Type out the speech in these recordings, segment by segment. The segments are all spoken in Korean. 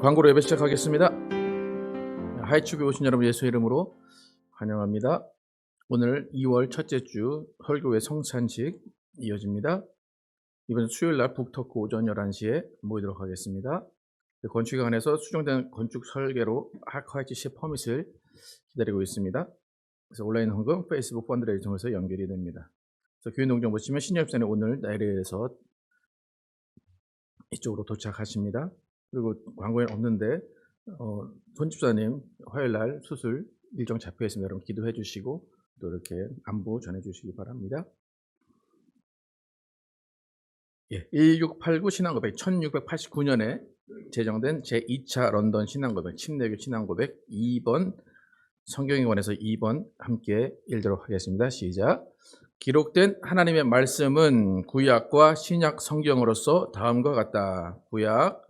광고로 예배 시작하겠습니다. 하이축에 오신 여러분 예수의 이름으로 환영합니다. 오늘 2월 첫째 주 설교회 성찬식 이어집니다. 이번 수요일날 북토크 오전 11시에 모이도록 하겠습니다. 건축에 관해서 수정된 건축 설계로 하이치시 퍼밋을 기다리고 있습니다. 그래서 온라인 헌금, 페이스북 펀드레이징 통해서 연결이 됩니다. 그래서 교회 농정 보시면 신협산에 오늘 내일에서 이쪽으로 도착하십니다. 그리고 광고에 없는데 손집사님 화요일날 수술 일정 잡혀 있습니다. 여러분 기도해 주시고 또 이렇게 안부 전해 주시기 바랍니다. 1689 신앙고백 1689년에 제정된 제2차 런던 신앙고백 침례교 신앙고백 2번 성경에 관해서 2번 함께 읽도록 하겠습니다. 시작. 기록된 하나님의 말씀은 구약과 신약 성경으로서 다음과 같다. 구약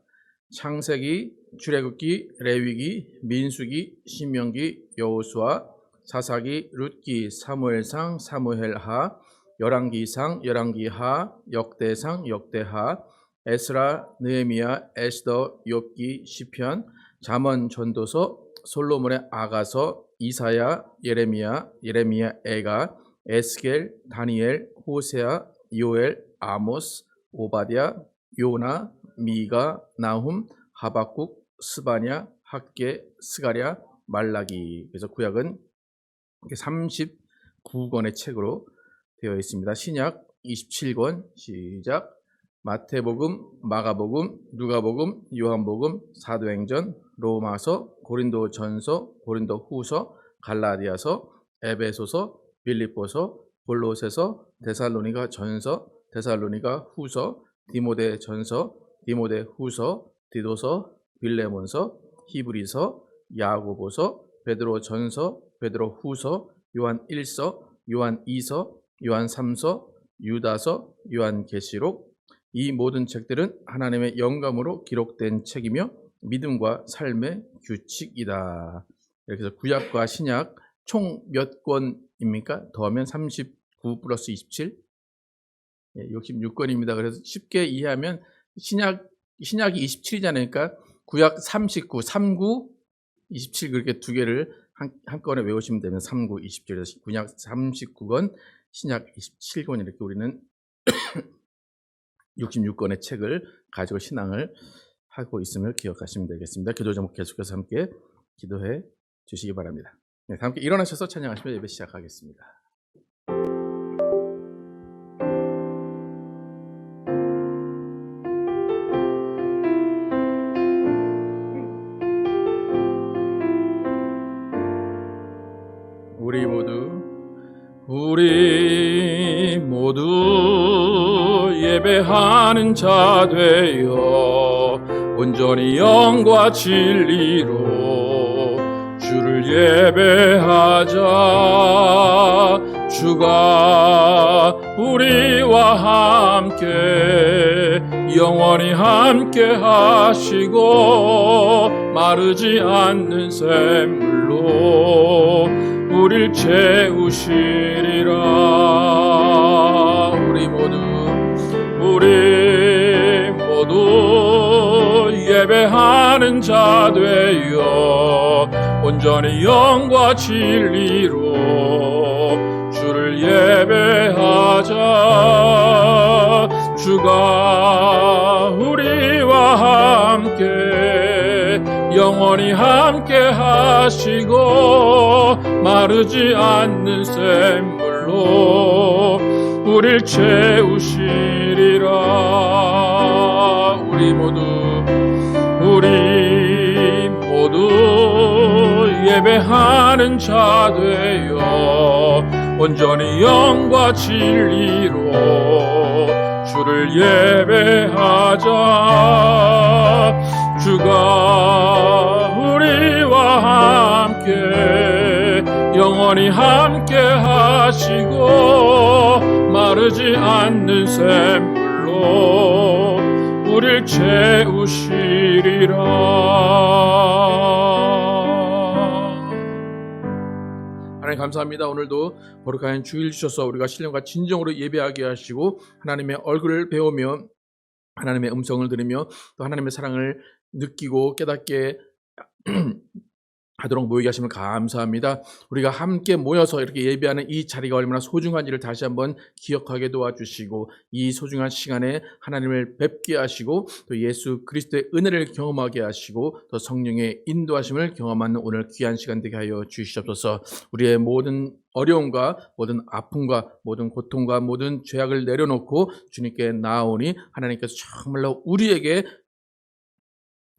창세기, 출애굽기, 레위기, 민수기, 신명기, 여호수아, 사사기, 룻기, 사무엘상, 사무엘하, 열왕기상, 열왕기하, 역대상, 역대하, 에스라, 느헤미야, 에스더, 욥기, 시편, 잠언, 전도서, 솔로몬의 아가서, 이사야, 예레미야, 예레미야 애가, 에스겔, 다니엘, 호세아, 요엘, 아모스, 오바댜, 요나, 미가, 나훔, 하박국, 스바냐, 학개, 스가랴, 말라기. 그래서 구약은 39권의 책으로 되어 있습니다. 신약 27권 시작. 마태복음, 마가복음, 누가복음, 요한복음, 사도행전, 로마서, 고린도전서, 고린도후서, 갈라디아서, 에베소서, 빌립보서, 골로새서, 데살로니가 전서, 데살로니가 후서, 디모데 전서, 디모데 후서, 디도서, 빌레몬서, 히브리서, 야고보서, 베드로 전서, 베드로 후서, 요한 1서, 요한 2서, 요한 3서, 유다서, 요한 계시록. 이 모든 책들은 하나님의 영감으로 기록된 책이며 믿음과 삶의 규칙이다. 이렇게 해서 구약과 신약 총 몇 권입니까? 더하면 39 플러스 27? 66권입니다. 그래서 쉽게 이해하면 신약이 27이잖아요. 그러니까 구약 39, 39, 27 그렇게 두 개를 한꺼번에 외우시면 되면 39, 27에서 구약 39권, 신약 27권 이렇게 우리는 66권의 책을 가지고 신앙을 하고 있음을 기억하시면 되겠습니다. 기도 제목 계속해서 함께 기도해 주시기 바랍니다. 네, 함께 일어나셔서 찬양하시며 예배 시작하겠습니다. 우리 모두 예배하는 자 되어 온전히 영과 진리로 주를 예배하자. 주가 우리와 함께 영원히 함께 하시고 마르지 않는 샘물로 우릴 채우시리라. 우리 모두 예배하는 자 되어 온전히 영과 진리로 주를 예배하자. 주가 우리와 함께 영원히 함께 하시고 마르지 않는 샘물로 우릴 채우시리라. 우리 모두 예배하는 자 되어 온전히 영과 진리로 주를 예배하자. 주가 우리와 함께 영원히 함께 하시고 마르지 않는 샘물로 우릴 채우시리라. 하나님 감사합니다. 오늘도 거룩한 주일 주셔서 우리가 신령과 진정으로 예배하게 하시고 하나님의 얼굴을 배우며 하나님의 음성을 들으며 또 하나님의 사랑을 느끼고 깨닫게 하도록 모이게 하심을 감사합니다. 우리가 함께 모여서 이렇게 예배하는 이 자리가 얼마나 소중한지를 다시 한번 기억하게 도와주시고, 이 소중한 시간에 하나님을 뵙게 하시고 또 예수 그리스도의 은혜를 경험하게 하시고 또 성령의 인도하심을 경험하는 오늘 귀한 시간 되게 하여 주시옵소서. 우리의 모든 어려움과 모든 아픔과 모든 고통과 모든 죄악을 내려놓고 주님께 나아오니 하나님께서 정말로 우리에게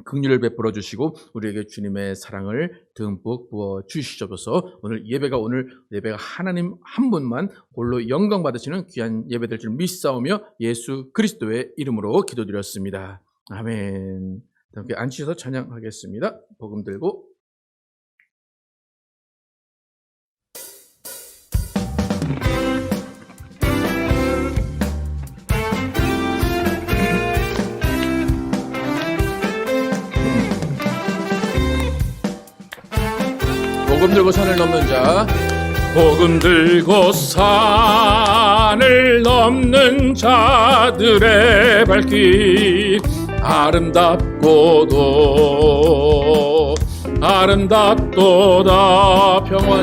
긍휼을 베풀어 주시고 우리에게 주님의 사랑을 듬뿍 부어 주시옵소서. 오늘 예배가 하나님 한 분만 홀로 영광 받으시는 귀한 예배 될 줄 믿사오며 예수 그리스도의 이름으로 기도드렸습니다. 아멘. 함께 앉으셔서 찬양하겠습니다. 복음 들고. 복음 들고 산을 넘는 자, 복음 들고 산을 넘는 자들의 발길, 아름답고도 아름답도다. 평화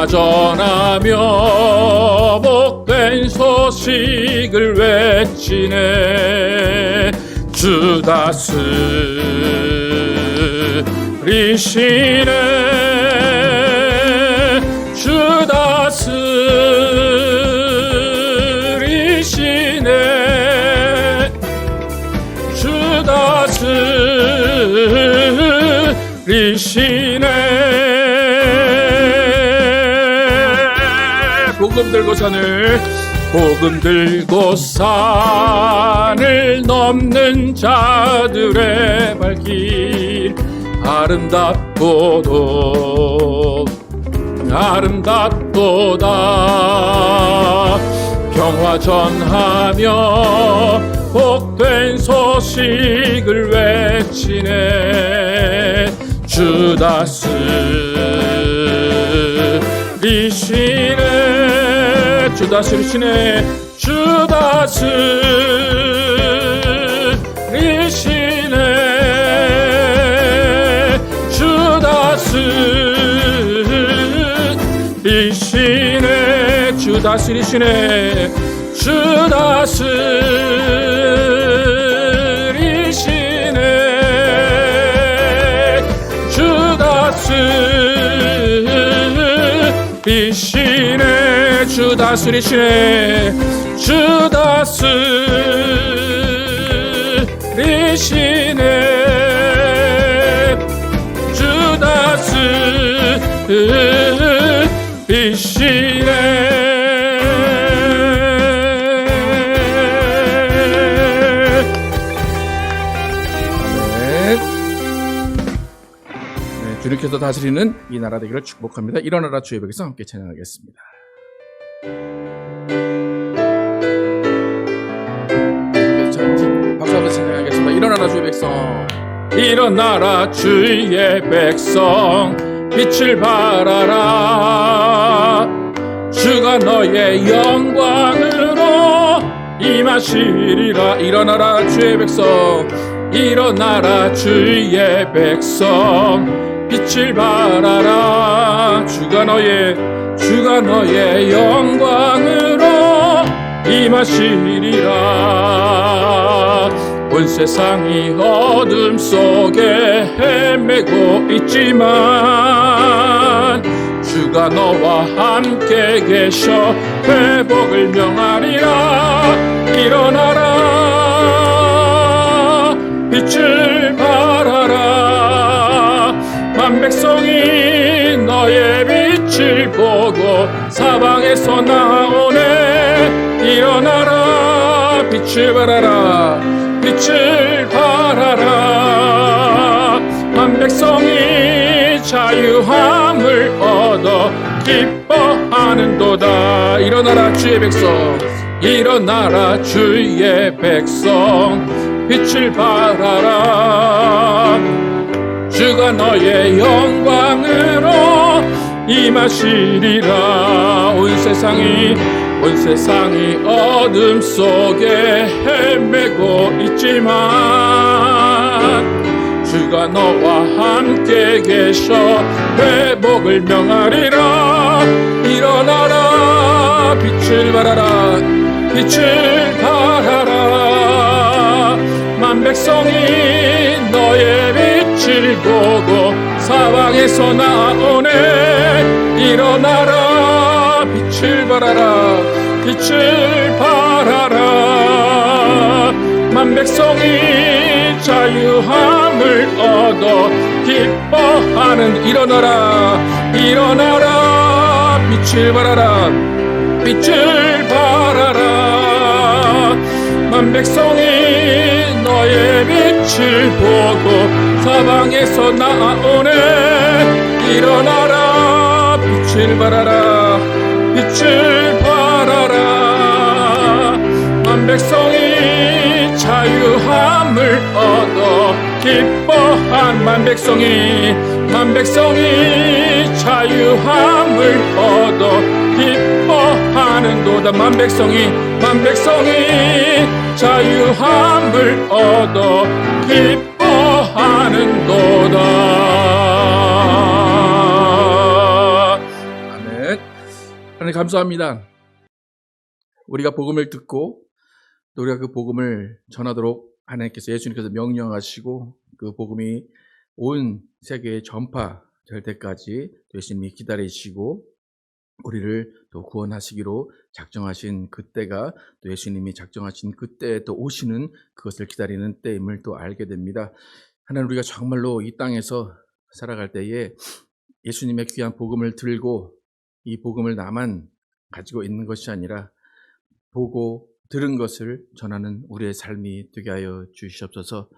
전하며 복된 소식을 외치네. 주 다스리시네. 주 다스리시네. 주 다스리시네. 복음 들고 산을 넘는 자들의 발길, 아름답고도 아름답도다. 평화 전하며 복된 소식을 외치네. 주 다스리시네. 주 다스리시네. 주 다스리시네. 주 다스리시네. 주 다스리시네. 주 다스리시네. 주 다스리시네. 주 다스리시네. 주 다스리시네. 주 다스리시네. 주님께서 다스리는 이 나라 되기를 축복합니다. 일어나라 주의 백성 함께 찬양하겠습니다. 박수 한번 찬양하겠습니다. 일어나라 주의 백성. 일어나라 주의 백성, 빛을 발하라. 주가 너의 영광으로 임하시리라. 일어나라 주의 백성. 일어나라 주의 백성, 빛을 발하라. 주가 너의 영광으로 임하시리라. 온 세상이 어둠 속에 헤매고 있지만 주가 너와 함께 계셔 회복을 명하리라. 일어나라 빛을 발하라. 만백성이 너의 빛을 보고 사방에서 나오네. 일어나라 빛을 발하라. 빛을 발하라. 만백성이 자유함을 얻어 기뻐하는도다. 일어나라 주의 백성. 일어나라 주의 백성, 빛을 발하라. 주가 너의 영광으로 임하시리라. 온 온 세상이 어둠 속에 헤매고 있지만 주가 너와 함께 계셔 회복을 명하리라. 일어나라 빛을 발하라 빛을 발하라. 만 백성이 너의 빛을 보고 사방에서 나오네. 일어나라 빛을 발하라 빛을 발하라. 만 백성이 자유함을 얻어 기뻐하는. 일어나라 일어나라 빛을 발하라 빛을 발하라. 만 백성이 너의 빛을 보고 사방에서 나오네. 일어나라 빛을 발하라 빛을 발하라. 만 백성이 자유함을 얻어 기뻐한. 만 백성이 자유함을 얻어 기뻐하는도다. 만 백성이 자유함을 얻어 기뻐하는도다. 아멘. 하나님 감사합니다. 우리가 복음을 듣고 또 우리가 그 복음을 전하도록 하나님께서 예수님께서 명령하시고 그 복음이 온 세계에 전파될 때까지 예수님이 기다리시고 우리를 또 구원하시기로 작정하신 그때가 또 예수님이 작정하신 그때에 또 오시는 그것을 기다리는 때임을 또 알게 됩니다. 하나님, 우리가 정말로 이 땅에서 살아갈 때에 예수님의 귀한 복음을 들고 이 복음을 나만 가지고 있는 것이 아니라 보고 들은 것을 전하는 우리의 삶이 되게 하여 주시옵소서.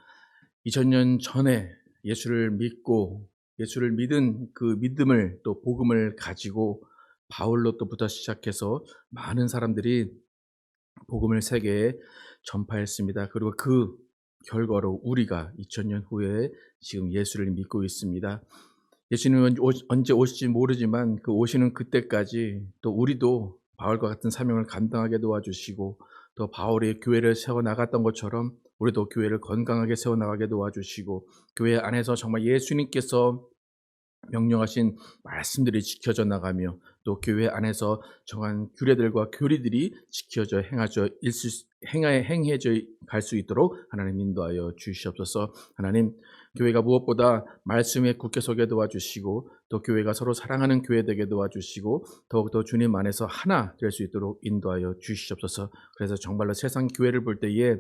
2000년 전에 예수를 믿고 예수를 믿은 그 믿음을 또 복음을 가지고 바울로 또부터 시작해서 많은 사람들이 복음을 세계에 전파했습니다. 그리고 그 결과로 우리가 2000년 후에 지금 예수를 믿고 있습니다. 예수님은 언제 오실지 모르지만 그 오시는 그때까지 또 우리도 바울과 같은 사명을 감당하게 도와주시고 또 바울이 교회를 세워나갔던 것처럼 우리도 교회를 건강하게 세워나가게 도와주시고 교회 안에서 정말 예수님께서 명령하신 말씀들이 지켜져 나가며 또 교회 안에서 정한 규례들과 교리들이 지켜져 행해져 갈 수 있도록 하나님 인도하여 주시옵소서. 하나님, 교회가 무엇보다 말씀에 굳게 서게 도와주시고 또 교회가 서로 사랑하는 교회 되게 도와주시고 더욱더 주님 안에서 하나 될 수 있도록 인도하여 주시옵소서. 그래서 정말로 세상 교회를 볼 때에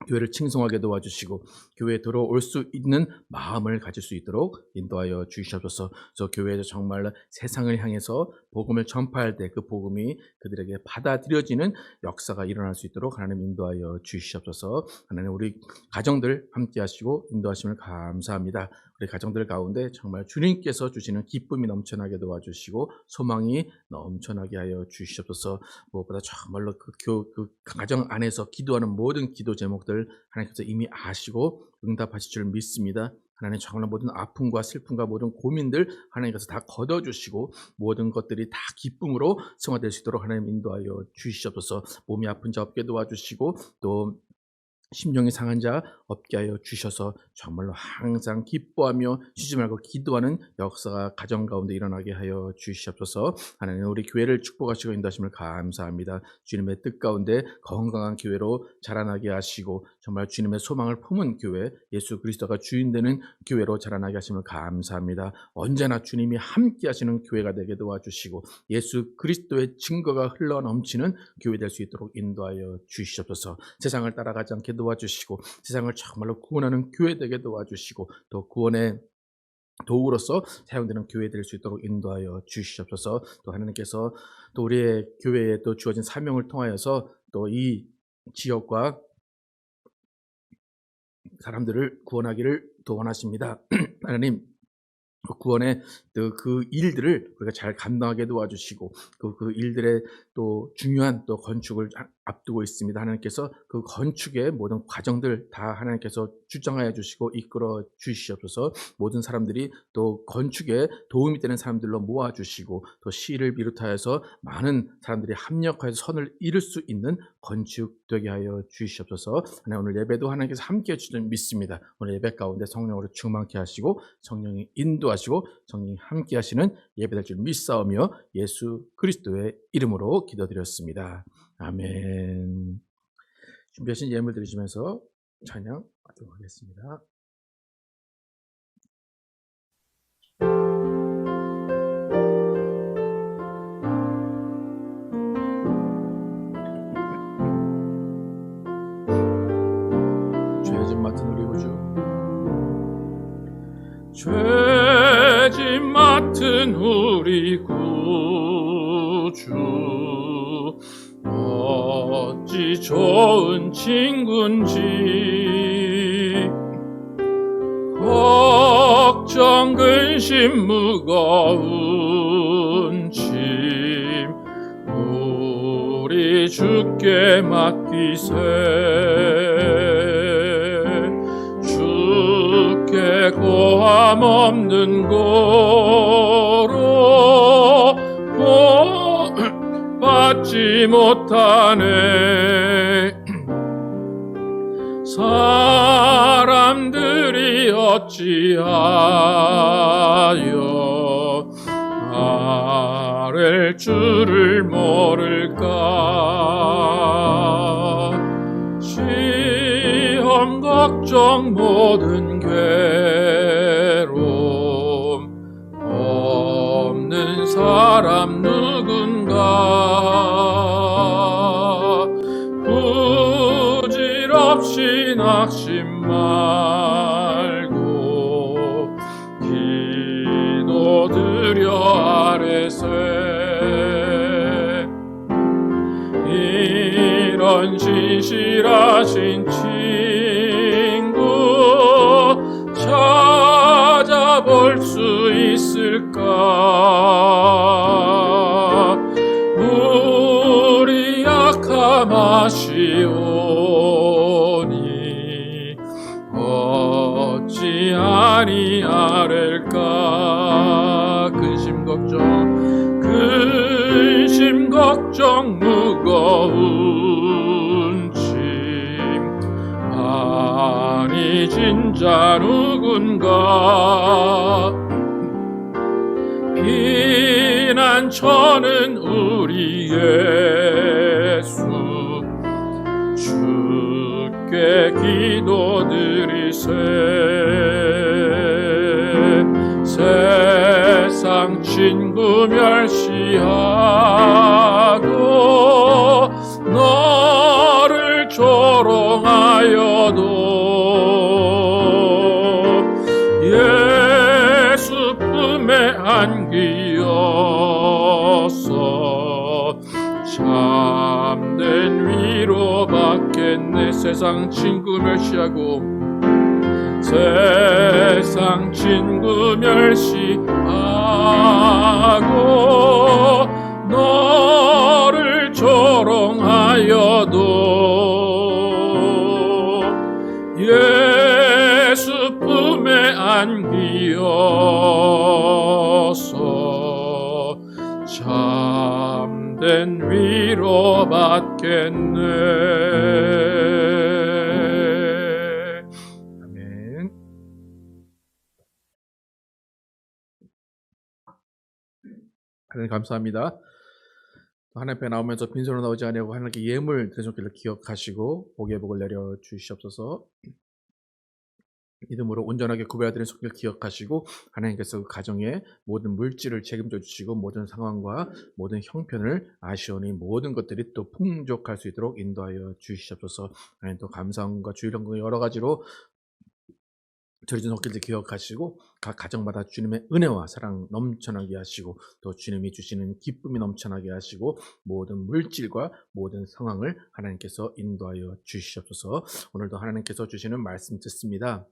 교회를 칭송하게 도와주시고 교회에 들어올 수 있는 마음을 가질 수 있도록 인도하여 주시옵소서. 그래서 교회에서 정말 세상을 향해서 복음을 전파할 때 그 복음이 그들에게 받아들여지는 역사가 일어날 수 있도록 하나님 인도하여 주시옵소서. 하나님, 우리 가정들 함께 하시고 인도하심을 감사합니다. 우리 가정들 가운데 정말 주님께서 주시는 기쁨이 넘쳐나게 도와주시고 소망이 넘쳐나게 하여 주시옵소서. 무엇보다 정말로 그 가정 안에서 기도하는 모든 기도 제목들 하나님께서 이미 아시고 응답하실 줄 믿습니다. 하나님, 정말 모든 아픔과 슬픔과 모든 고민들 하나님께서 다 걷어주시고 모든 것들이 다 기쁨으로 승화될 수 있도록 하나님 인도하여 주시옵소서. 몸이 아픈 자 없게 도와주시고 또 심령이 상한 자 없게 하여 주셔서 정말로 항상 기뻐하며 쉬지 말고 기도하는 역사가 가정 가운데 일어나게 하여 주시옵소서. 하나님, 우리 교회를 축복하시고 인도하심을 감사합니다. 주님의 뜻 가운데 건강한 교회로 자라나게 하시고 정말 주님의 소망을 품은 교회, 예수 그리스도가 주인 되는 교회로 자라나게 하심을 감사합니다. 언제나 주님이 함께 하시는 교회가 되게 도와주시고 예수 그리스도의 증거가 흘러넘치는 교회 될 수 있도록 인도하여 주시옵소서. 세상을 따라가지 않게 도와주시고 세상을 정말로 구원하는 교회 되게 도와주시고 또 구원의 도구로서 사용되는 교회 될 수 있도록 인도하여 주시옵소서. 또 하나님께서 또 우리의 교회에 또 주어진 사명을 통하여서 또 이 지역과 사람들을 구원하기를 또 원하십니다. 하나님, 구원의 그 일들을 우리가 잘 감당하게 도와주시고 그 일들의 또 중요한 또 건축을 앞두고 있습니다. 하나님께서 그 건축의 모든 과정들 다 하나님께서 주장하여 주시고 이끌어 주시옵소서. 모든 사람들이 또 건축에 도움이 되는 사람들로 모아주시고 또 시를 비롯하여서 많은 사람들이 합력하여서 선을 이룰 수 있는 건축되게 하여 주시옵소서. 하나님 오늘 예배도 하나님께서 함께해 주시는 믿습니다. 오늘 예배 가운데 성령으로 충만케 하시고 성령이 인도하시고 성령이 함께 하시는 예배될 줄 믿사오며 예수 그리스도의 이름으로 기도드렸습니다. 아멘. 준비하신 예물 드리시면서 찬양하도록 하겠습니다. 죄짐 맡은 우리 구주, 죄짐 맡은 우리 구주, 어찌 좋은 친군지. 걱정 근심 무거운 짐 우리 주께 맡기세. 주께 고함 없는 고로 받지 못하네. 사람들이 어찌하여 아랠 줄을 모를까. 시험 걱정 모든 괴로움 없는 사람 누군가. 부질없이 낙심 말고 기도드려 아뢰세. 이런 신실하신 친구 찾아볼 수 있을까. 우리 약함 아시오니 어찌 아니하릴까. 근심 걱정 무거운 짐 아니 진짜 누군가. 피난처는 우리 예수 주께 기도드리세. 세상 친구 멸시하고 너를 조롱하여도 예수 품에 안기어서 참된 위로 받겠네. 세상 친구 멸시하고 세상 친구 멸시하고 너를 조롱하여도 예수 품에 안기어서 참된 위로 받겠네. 하나님 감사합니다. 하나님 앞에 나오면서 빈손으로 나오지 아니하고 하나님께 예물 드리셨기를 기억하시고 복의 복을 내려 주시옵소서. 믿음으로 온전하게 구별드린 속기를 기억하시고 하나님께서 그 가정의 모든 물질을 책임져 주시고 모든 상황과 모든 형편을 아시오니 모든 것들이 또 풍족할 수 있도록 인도하여 주시옵소서. 하나님 또 감사함과 주일영광 여러 가지로 드려진 속기를 기억하시고 각 가정마다 주님의 은혜와 사랑 넘쳐나게 하시고 또 주님이 주시는 기쁨이 넘쳐나게 하시고 모든 물질과 모든 상황을 하나님께서 인도하여 주시옵소서. 오늘도 하나님께서 주시는 말씀 듣습니다.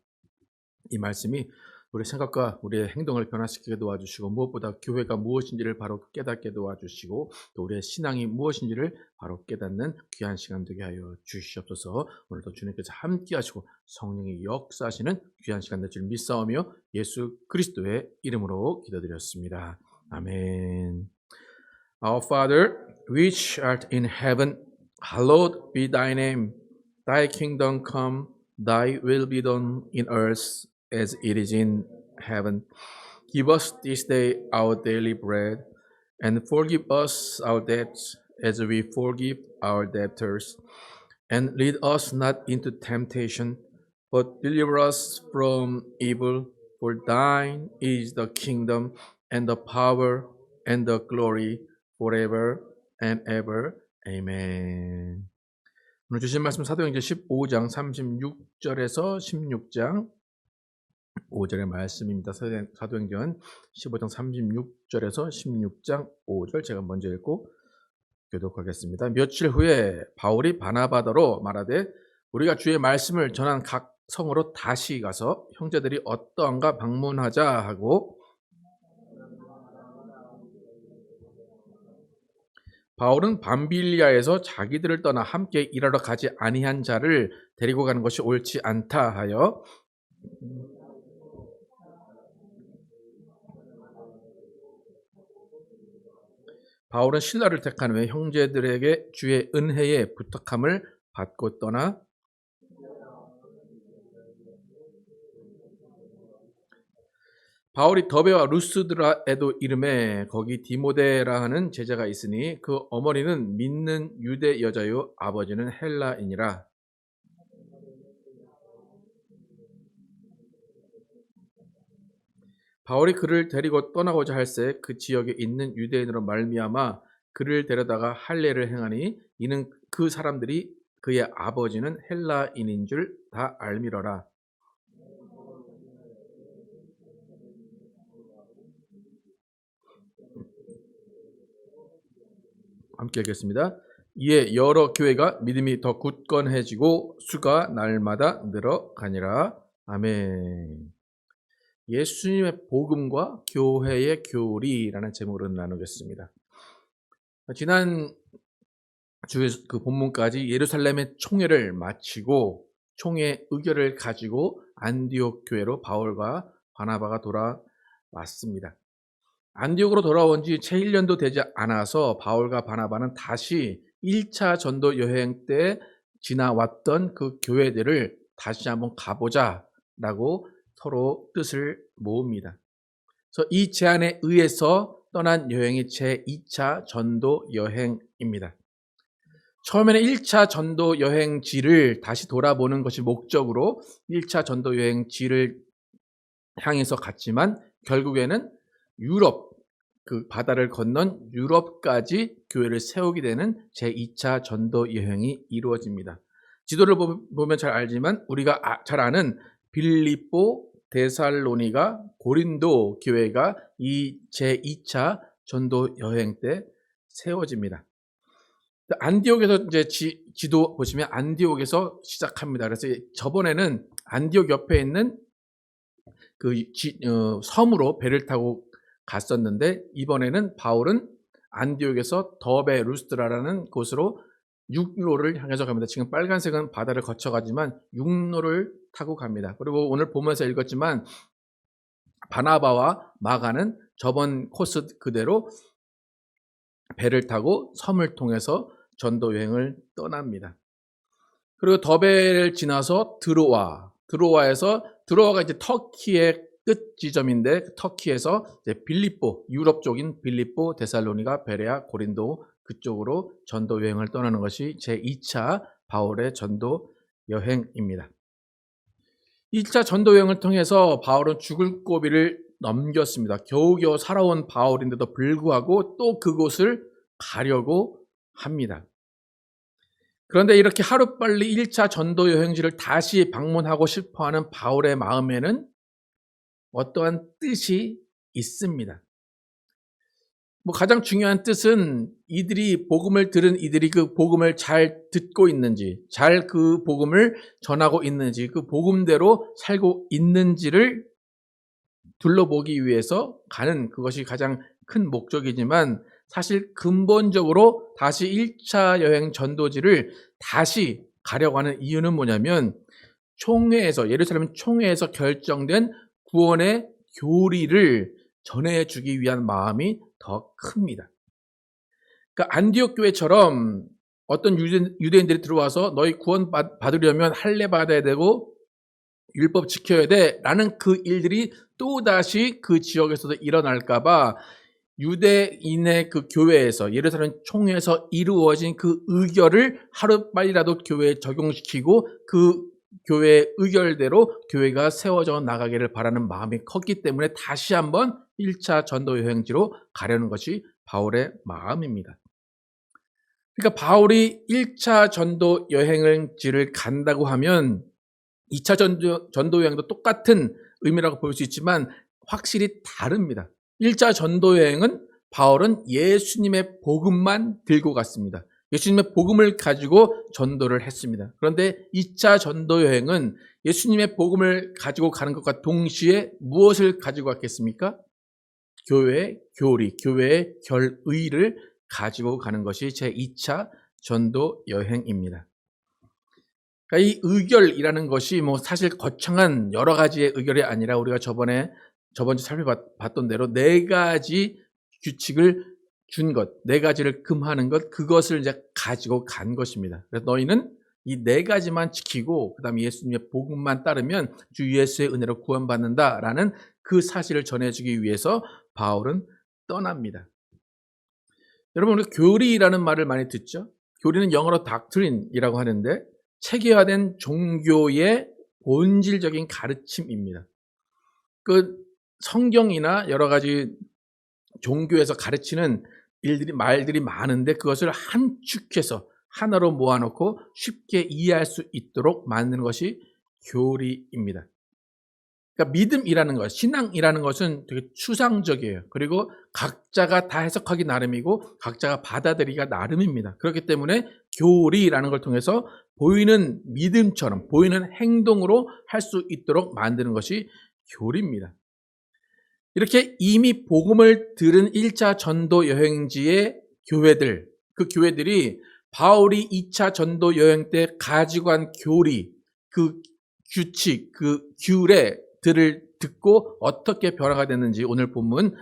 이 말씀이 우리 생각과 우리의 행동을 변화시키게 도와주시고 무엇보다 교회가 무엇인지를 바로 깨닫게 도와주시고 또 우리의 신앙이 무엇인지를 바로 깨닫는 귀한 시간 되게 하여 주시옵소서. 오늘도 주님께서 함께 하시고 성령이 역사하시는 귀한 시간 될 줄 믿사오며 예수 그리스도의 이름으로 기도드렸습니다. 아멘. Our Father, which art in heaven, hallowed be thy name. Thy kingdom come, thy will be done in earth as it is in heaven. Give us this day our daily bread, and forgive us our debts as we forgive our debtors. And lead us not into temptation, but deliver us from evil. For thine is the kingdom, and the power, and the glory, forever and ever. Amen. 오늘 주신 말씀 사도행전 15장 36절에서 16장 5절의 말씀입니다. 사도행전 15장 36절에서 16장 5절 제가 먼저 읽고 교독하겠습니다. 며칠 후에 바울이 바나바더로 말하되 우리가 주의 말씀을 전한 각 성으로 다시 가서 형제들이 어떠한가 방문하자 하고 바울은 밤빌리아에서 자기들을 떠나 함께 일하러 가지 아니한 자를 데리고 가는 것이 옳지 않다 하여 바울은 신라를 택한 후에 형제들에게 주의 은혜에 부탁함을 받고 떠나 바울이 더베와 루스드라에도 이름에 거기 디모데라 하는 제자가 있으니 그 어머니는 믿는 유대 여자요 아버지는 헬라인이라. 바울이 그를 데리고 떠나고자 할새 그 지역에 있는 유대인으로 말미암아 그를 데려다가 할례를 행하니 이는 그 사람들이 그의 아버지는 헬라인인 줄 다 알미러라. 함께 읽겠습니다. 이에 여러 교회가 믿음이 더 굳건해지고 수가 날마다 늘어가니라. 아멘. 예수님의 복음과 교회의 교리라는 제목으로 나누겠습니다. 지난 주의 그 본문까지 예루살렘의 총회를 마치고 총회 의결을 가지고 안디옥 교회로 바울과 바나바가 돌아왔습니다. 안디옥으로 돌아온 지 채 1년도 되지 않아서 바울과 바나바는 다시 1차 전도 여행 때 지나왔던 그 교회들을 다시 한번 가보자라고 서로 뜻을 모읍니다. 그래서 이 제안에 의해서 떠난 여행이 제2차 전도 여행입니다. 처음에는 1차 전도 여행지를 다시 돌아보는 것이 목적으로 1차 전도 여행지를 향해서 갔지만 결국에는 유럽, 그 바다를 건넌 유럽까지 교회를 세우게 되는 제2차 전도 여행이 이루어집니다. 지도를 보면 잘 알지만 우리가 잘 아는 빌립보, 데살로니가, 고린도 교회가 이 제2차 전도 여행 때 세워집니다. 안디옥에서 이제 지도 보시면 안디옥에서 시작합니다. 그래서 저번에는 안디옥 옆에 있는 그 섬으로 배를 타고 갔었는데 이번에는 바울은 안디옥에서 더베 루스드라라는 곳으로 육로를 향해서 갑니다. 지금 빨간색은 바다를 거쳐가지만 육로를 타고 갑니다. 그리고 오늘 보면서 읽었지만 바나바와 마가는 저번 코스 그대로 배를 타고 섬을 통해서 전도 여행을 떠납니다. 그리고 더베를 지나서 드로아가 이제 터키의 끝 지점인데 터키에서 이제 빌립보, 유럽 쪽인 빌립보, 데살로니가, 베레아, 고린도 그쪽으로 전도 여행을 떠나는 것이 제2차 바울의 전도 여행입니다. 1차 전도 여행을 통해서 바울은 죽을 고비를 넘겼습니다. 겨우겨우 살아온 바울인데도 불구하고 또 그곳을 가려고 합니다. 그런데 이렇게 하루빨리 1차 전도 여행지를 다시 방문하고 싶어하는 바울의 마음에는 어떠한 뜻이 있습니다. 가장 중요한 뜻은 이들이 복음을 들은 이들이 그 복음을 잘 듣고 있는지, 잘 그 복음을 전하고 있는지, 그 복음대로 살고 있는지를 둘러보기 위해서 가는 그것이 가장 큰 목적이지만 사실 근본적으로 다시 1차 여행 전도지를 다시 가려고 하는 이유는 뭐냐면 총회에서 예루살렘 총회에서 결정된 구원의 교리를 전해주기 위한 마음이 더 큽니다. 그러니까 안디옥 교회처럼 어떤 유대인들이 들어와서 너희 구원 받으려면 할례 받아야 되고 율법 지켜야 돼 라는 그 일들이 또다시 그 지역에서도 일어날까 봐 유대인의 그 교회에서 예루살렘 총회에서 이루어진 그 의결을 하루빨리라도 교회에 적용시키고 그 교회의 의결대로 교회가 세워져 나가기를 바라는 마음이 컸기 때문에 다시 한번 1차 전도 여행지로 가려는 것이 바울의 마음입니다. 그러니까 바울이 1차 전도 여행지를 간다고 하면 2차 전도 여행도 똑같은 의미라고 볼 수 있지만 확실히 다릅니다. 1차 전도 여행은 바울은 예수님의 복음만 들고 갔습니다. 예수님의 복음을 가지고 전도를 했습니다. 그런데 2차 전도 여행은 예수님의 복음을 가지고 가는 것과 동시에 무엇을 가지고 갔겠습니까? 교회의 교리, 교회의 결의를 가지고 가는 것이 제 2차 전도 여행입니다. 그러니까 이 의결이라는 것이 뭐 사실 거창한 여러 가지의 의결이 아니라 우리가 저번 주 살펴봤던 대로 4가지 규칙을 준 것, 4가지를 금하는 것, 그것을 이제 가지고 간 것입니다. 그래서 너희는 이 4가지만 지키고 그다음에 예수님의 복음만 따르면 주 예수의 은혜로 구원받는다라는 그 사실을 전해주기 위해서 바울은 떠납니다. 여러분, 우리가 교리라는 말을 많이 듣죠? 교리는 영어로 doctrine이라고 하는데 체계화된 종교의 본질적인 가르침입니다. 그 성경이나 여러 가지 종교에서 가르치는 말들이 많은데 그것을 함축해서 하나로 모아놓고 쉽게 이해할 수 있도록 만드는 것이 교리입니다. 그러니까 믿음이라는 것, 신앙이라는 것은 되게 추상적이에요. 그리고 각자가 다 해석하기 나름이고 각자가 받아들이기가 나름입니다. 그렇기 때문에 교리라는 걸 통해서 보이는 믿음처럼 보이는 행동으로 할 수 있도록 만드는 것이 교리입니다. 이렇게 이미 복음을 들은 1차 전도 여행지의 교회들, 그 교회들이 바울이 2차 전도 여행 때 가지고 간 교리, 그 규칙, 그 규례들을 듣고 어떻게 변화가 됐는지 오늘 본문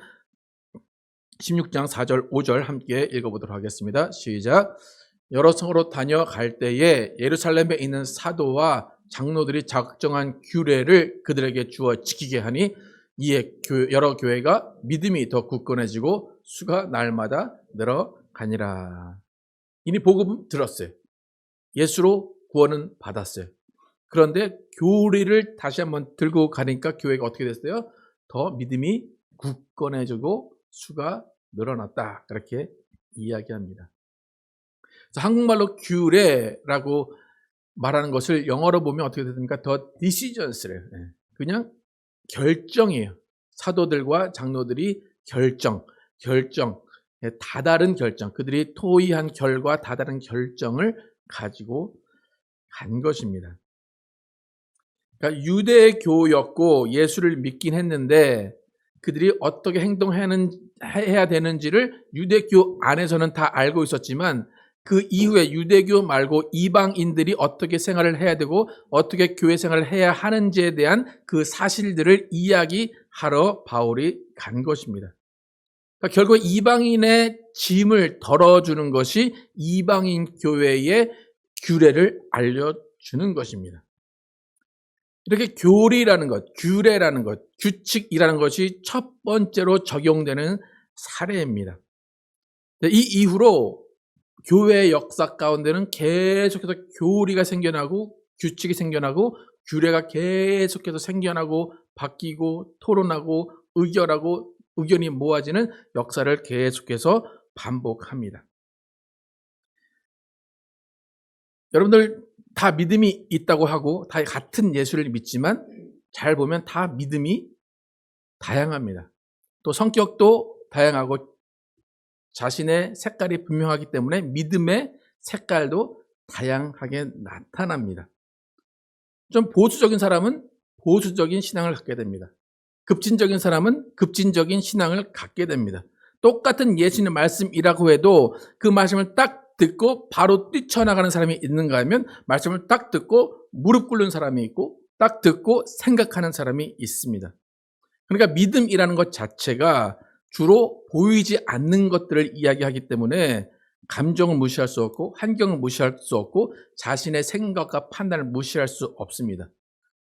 16장 4절, 5절 함께 읽어보도록 하겠습니다. 시작. 여러 성으로 다녀갈 때에 예루살렘에 있는 사도와 장로들이 작정한 규례를 그들에게 주어 지키게 하니 이에 여러 교회가 믿음이 더 굳건해지고 수가 날마다 늘어가니라. 이미 복음 들었어요. 예수로 구원은 받았어요. 그런데 교리를 다시 한번 들고 가니까 교회가 어떻게 됐어요? 더 믿음이 굳건해지고 수가 늘어났다. 그렇게 이야기합니다. 한국말로 규례라고 말하는 것을 영어로 보면 어떻게 됩니까? 더 decisions,래요. 그냥 결정이에요. 사도들과 장로들이 결정, 다다른 결정, 그들이 토의한 결과 다다른 결정을 가지고 간 것입니다. 그러니까 유대교였고 예수를 믿긴 했는데 그들이 어떻게 행동해야 되는지를 유대교 안에서는 다 알고 있었지만 그 이후에 유대교 말고 이방인들이 어떻게 생활을 해야 되고 어떻게 교회 생활을 해야 하는지에 대한 그 사실들을 이야기하러 바울이 간 것입니다. 그러니까 결국 이방인의 짐을 덜어주는 것이 이방인 교회의 규례를 알려주는 것입니다. 이렇게 교리라는 것, 규례라는 것, 규칙이라는 것이 첫 번째로 적용되는 사례입니다. 이 이후로 교회의 역사 가운데는 계속해서 교리가 생겨나고 규칙이 생겨나고 규례가 계속해서 생겨나고 바뀌고 토론하고 의결하고 의견이 모아지는 역사를 계속해서 반복합니다. 여러분들 다 믿음이 있다고 하고 다 같은 예수를 믿지만 잘 보면 다 믿음이 다양합니다. 또 성격도 다양하고 자신의 색깔이 분명하기 때문에 믿음의 색깔도 다양하게 나타납니다. 좀 보수적인 사람은 보수적인 신앙을 갖게 됩니다. 급진적인 사람은 급진적인 신앙을 갖게 됩니다. 똑같은 예수님의 말씀이라고 해도 그 말씀을 딱 듣고 바로 뛰쳐나가는 사람이 있는가 하면 말씀을 딱 듣고 무릎 꿇는 사람이 있고 딱 듣고 생각하는 사람이 있습니다. 그러니까 믿음이라는 것 자체가 주로 보이지 않는 것들을 이야기하기 때문에 감정을 무시할 수 없고 환경을 무시할 수 없고 자신의 생각과 판단을 무시할 수 없습니다.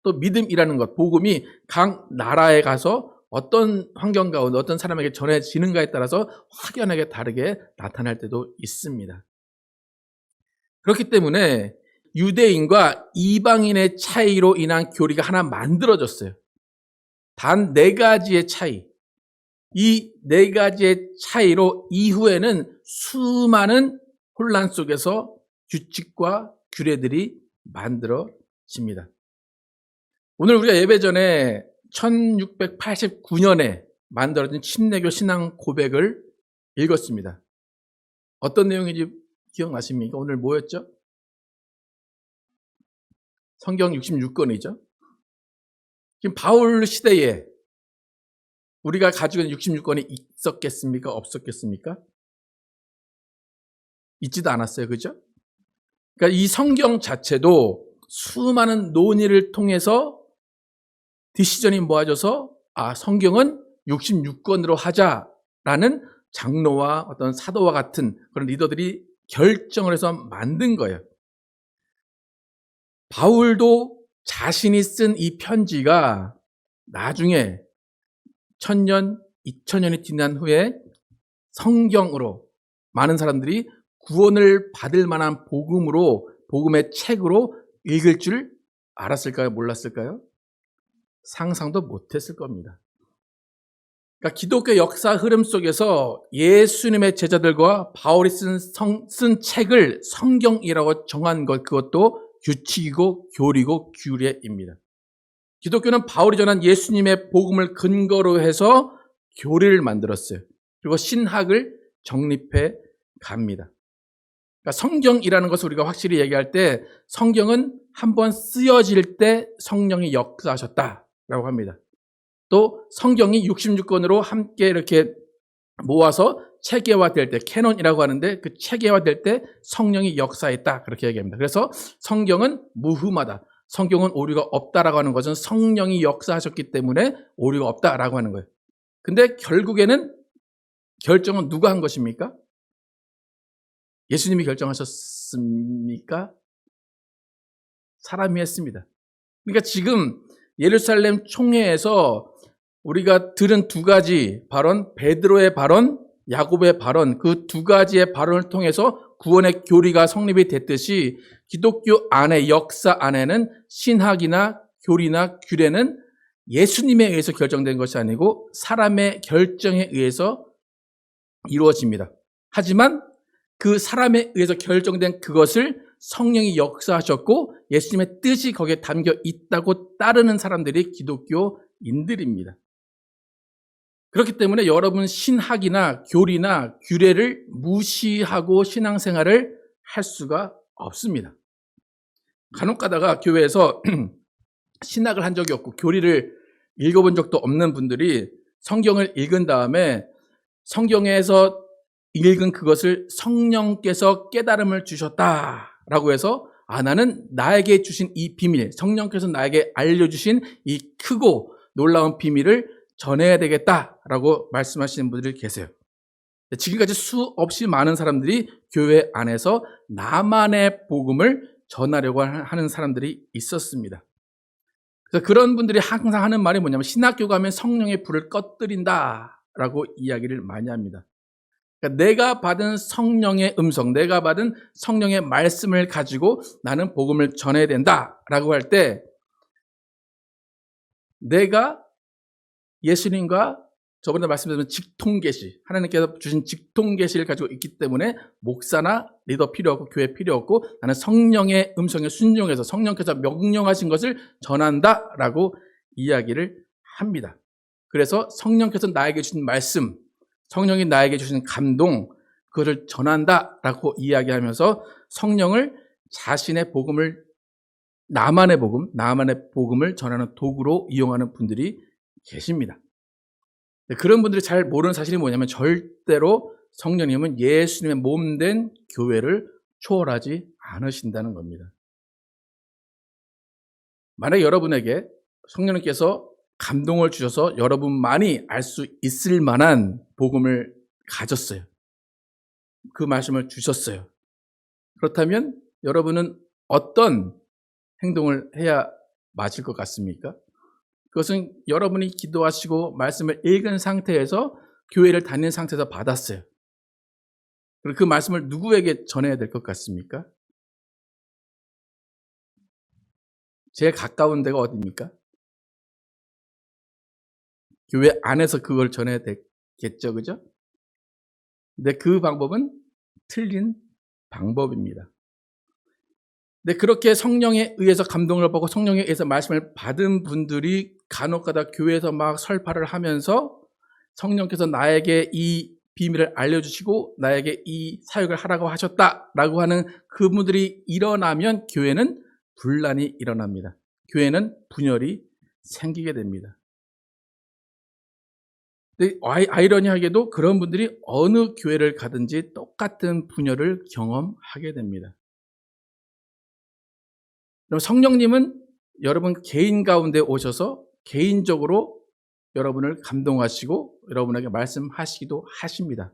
또 믿음이라는 것, 복음이 각 나라에 가서 어떤 환경 가운데 어떤 사람에게 전해지는가에 따라서 확연하게 다르게 나타날 때도 있습니다. 그렇기 때문에 유대인과 이방인의 차이로 인한 교리가 하나 만들어졌어요. 단 4가지의 차이. 이 4가지의 차이로 이후에는 수많은 혼란 속에서 규칙과 규례들이 만들어집니다. 오늘 우리가 예배 전에 1689년에 만들어진 침례교 신앙 고백을 읽었습니다. 어떤 내용인지 기억나십니까? 오늘 뭐였죠? 성경 66권이죠. 지금 바울 시대에 우리가 가지고 있는 66권이 있었겠습니까? 없었겠습니까? 있지도 않았어요. 그죠? 그러니까 이 성경 자체도 수많은 논의를 통해서 디시전이 모아져서 성경은 66권으로 하자라는 장로와 어떤 사도와 같은 그런 리더들이 결정을 해서 만든 거예요. 바울도 자신이 쓴 이 편지가 나중에 1000년, 2000년이 지난 후에 성경으로 많은 사람들이 구원을 받을 만한 복음의 책으로 읽을 줄 알았을까요? 몰랐을까요? 상상도 못했을 겁니다. 그러니까 기독교 역사 흐름 속에서 예수님의 제자들과 바울이 쓴 책을 성경이라고 정한 것, 그것도 규칙이고 교리고 규례입니다. 기독교는 바울이 전한 예수님의 복음을 근거로 해서 교리를 만들었어요. 그리고 신학을 정립해 갑니다. 그러니까 성경이라는 것을 우리가 확실히 얘기할 때 성경은 한번 쓰여질 때 성령이 역사하셨다라고 합니다. 또 성경이 66권으로 함께 이렇게 모아서 체계화될 때, 캐논이라고 하는데 그 체계화될 때 성령이 역사했다 그렇게 얘기합니다. 그래서 성경은 무흠하다. 성경은 오류가 없다라고 하는 것은 성령이 역사하셨기 때문에 오류가 없다라고 하는 거예요. 근데 결국에는 결정은 누가 한 것입니까? 예수님이 결정하셨습니까? 사람이 했습니다. 그러니까 지금 예루살렘 총회에서 우리가 들은 2가지 발언, 베드로의 발언, 야곱의 발언, 그 2가지의 발언을 통해서 구원의 교리가 성립이 됐듯이 기독교 안에, 역사 안에는 신학이나 교리나 규례는 예수님에 의해서 결정된 것이 아니고 사람의 결정에 의해서 이루어집니다. 하지만 그 사람에 의해서 결정된 그것을 성령이 역사하셨고 예수님의 뜻이 거기에 담겨 있다고 따르는 사람들이 기독교인들입니다. 그렇기 때문에 여러분 신학이나 교리나 규례를 무시하고 신앙생활을 할 수가 없습니다. 간혹 가다가 교회에서 신학을 한 적이 없고 교리를 읽어본 적도 없는 분들이 성경을 읽은 다음에 성경에서 읽은 그것을 성령께서 깨달음을 주셨다라고 해서 나는 나에게 주신 이 비밀, 성령께서 나에게 알려주신 이 크고 놀라운 비밀을 전해야 되겠다라고 말씀하시는 분들이 계세요. 지금까지 수없이 많은 사람들이 교회 안에서 나만의 복음을 전하려고 하는 사람들이 있었습니다. 그래서 그런 분들이 항상 하는 말이 뭐냐면 신학교 가면 성령의 불을 꺼뜨린다라고 이야기를 많이 합니다. 그러니까 내가 받은 성령의 음성, 내가 받은 성령의 말씀을 가지고 나는 복음을 전해야 된다라고 할 때 내가 예수님과 저번에 말씀드린 직통계시, 하나님께서 주신 직통계시를 가지고 있기 때문에 목사나 리더 필요 없고 교회 필요 없고 나는 성령의 음성에 순종해서 성령께서 명령하신 것을 전한다라고 이야기를 합니다. 그래서 성령께서 나에게 주신 말씀, 성령이 나에게 주신 감동, 그것을 전한다라고 이야기하면서 성령을 자신의 복음을 나만의 복음을 전하는 도구로 이용하는 분들이 계십니다. 그런 분들이 잘 모르는 사실이 뭐냐면 절대로 성령님은 예수님의 몸된 교회를 초월하지 않으신다는 겁니다. 만약에 여러분에게 성령님께서 감동을 주셔서 여러분만이 알 수 있을 만한 복음을 가졌어요. 그 말씀을 주셨어요. 그렇다면 여러분은 어떤 행동을 해야 맞을 것 같습니까? 그것은 여러분이 기도하시고 말씀을 읽은 상태에서 교회를 다니는 상태에서 받았어요. 그리고 그 말씀을 누구에게 전해야 될 것 같습니까? 제일 가까운 데가 어디입니까? 교회 안에서 그걸 전해야 되겠죠, 그죠? 근데 그 방법은 틀린 방법입니다. 근데 그렇게 성령에 의해서 감동을 받고 성령에 의해서 말씀을 받은 분들이 간혹가다 교회에서 막 설파를 하면서 성령께서 나에게 이 비밀을 알려주시고 나에게 이 사역을 하라고 하셨다라고 하는 그분들이 일어나면 교회는 분란이 일어납니다. 교회는 분열이 생기게 됩니다. 근데 아이러니하게도 그런 분들이 어느 교회를 가든지 똑같은 분열을 경험하게 됩니다. 그럼 성령님은 여러분 개인 가운데 오셔서 개인적으로 여러분을 감동하시고 여러분에게 말씀하시기도 하십니다.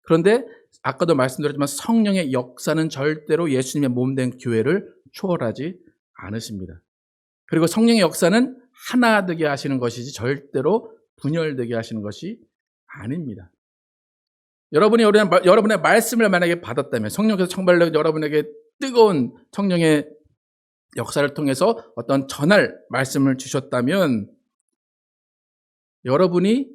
그런데 아까도 말씀드렸지만 성령의 역사는 절대로 예수님의 몸된 교회를 초월하지 않으십니다. 그리고 성령의 역사는 하나 되게 하시는 것이지 절대로 분열되게 하시는 것이 아닙니다. 여러분이 여러분의 말씀을 만약에 받았다면 성령께서 정말로 여러분에게 뜨거운 성령의 역사를 통해서 어떤 전할 말씀을 주셨다면 여러분이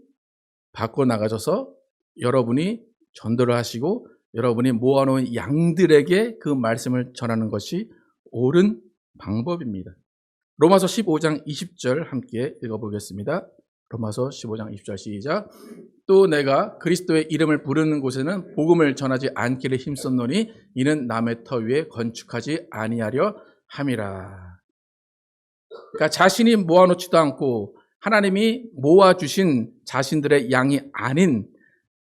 밖으로 나가셔서 여러분이 전도를 하시고 여러분이 모아놓은 양들에게 그 말씀을 전하는 것이 옳은 방법입니다. 로마서 15장 20절 함께 읽어보겠습니다. 로마서 15장 20절 시작. 또 내가 그리스도의 이름을 부르는 곳에는 복음을 전하지 않기를 힘썼노니 이는 남의 터 위에 건축하지 아니하려 함이라. 그러니까 자신이 모아놓지도 않고 하나님이 모아주신 자신들의 양이 아닌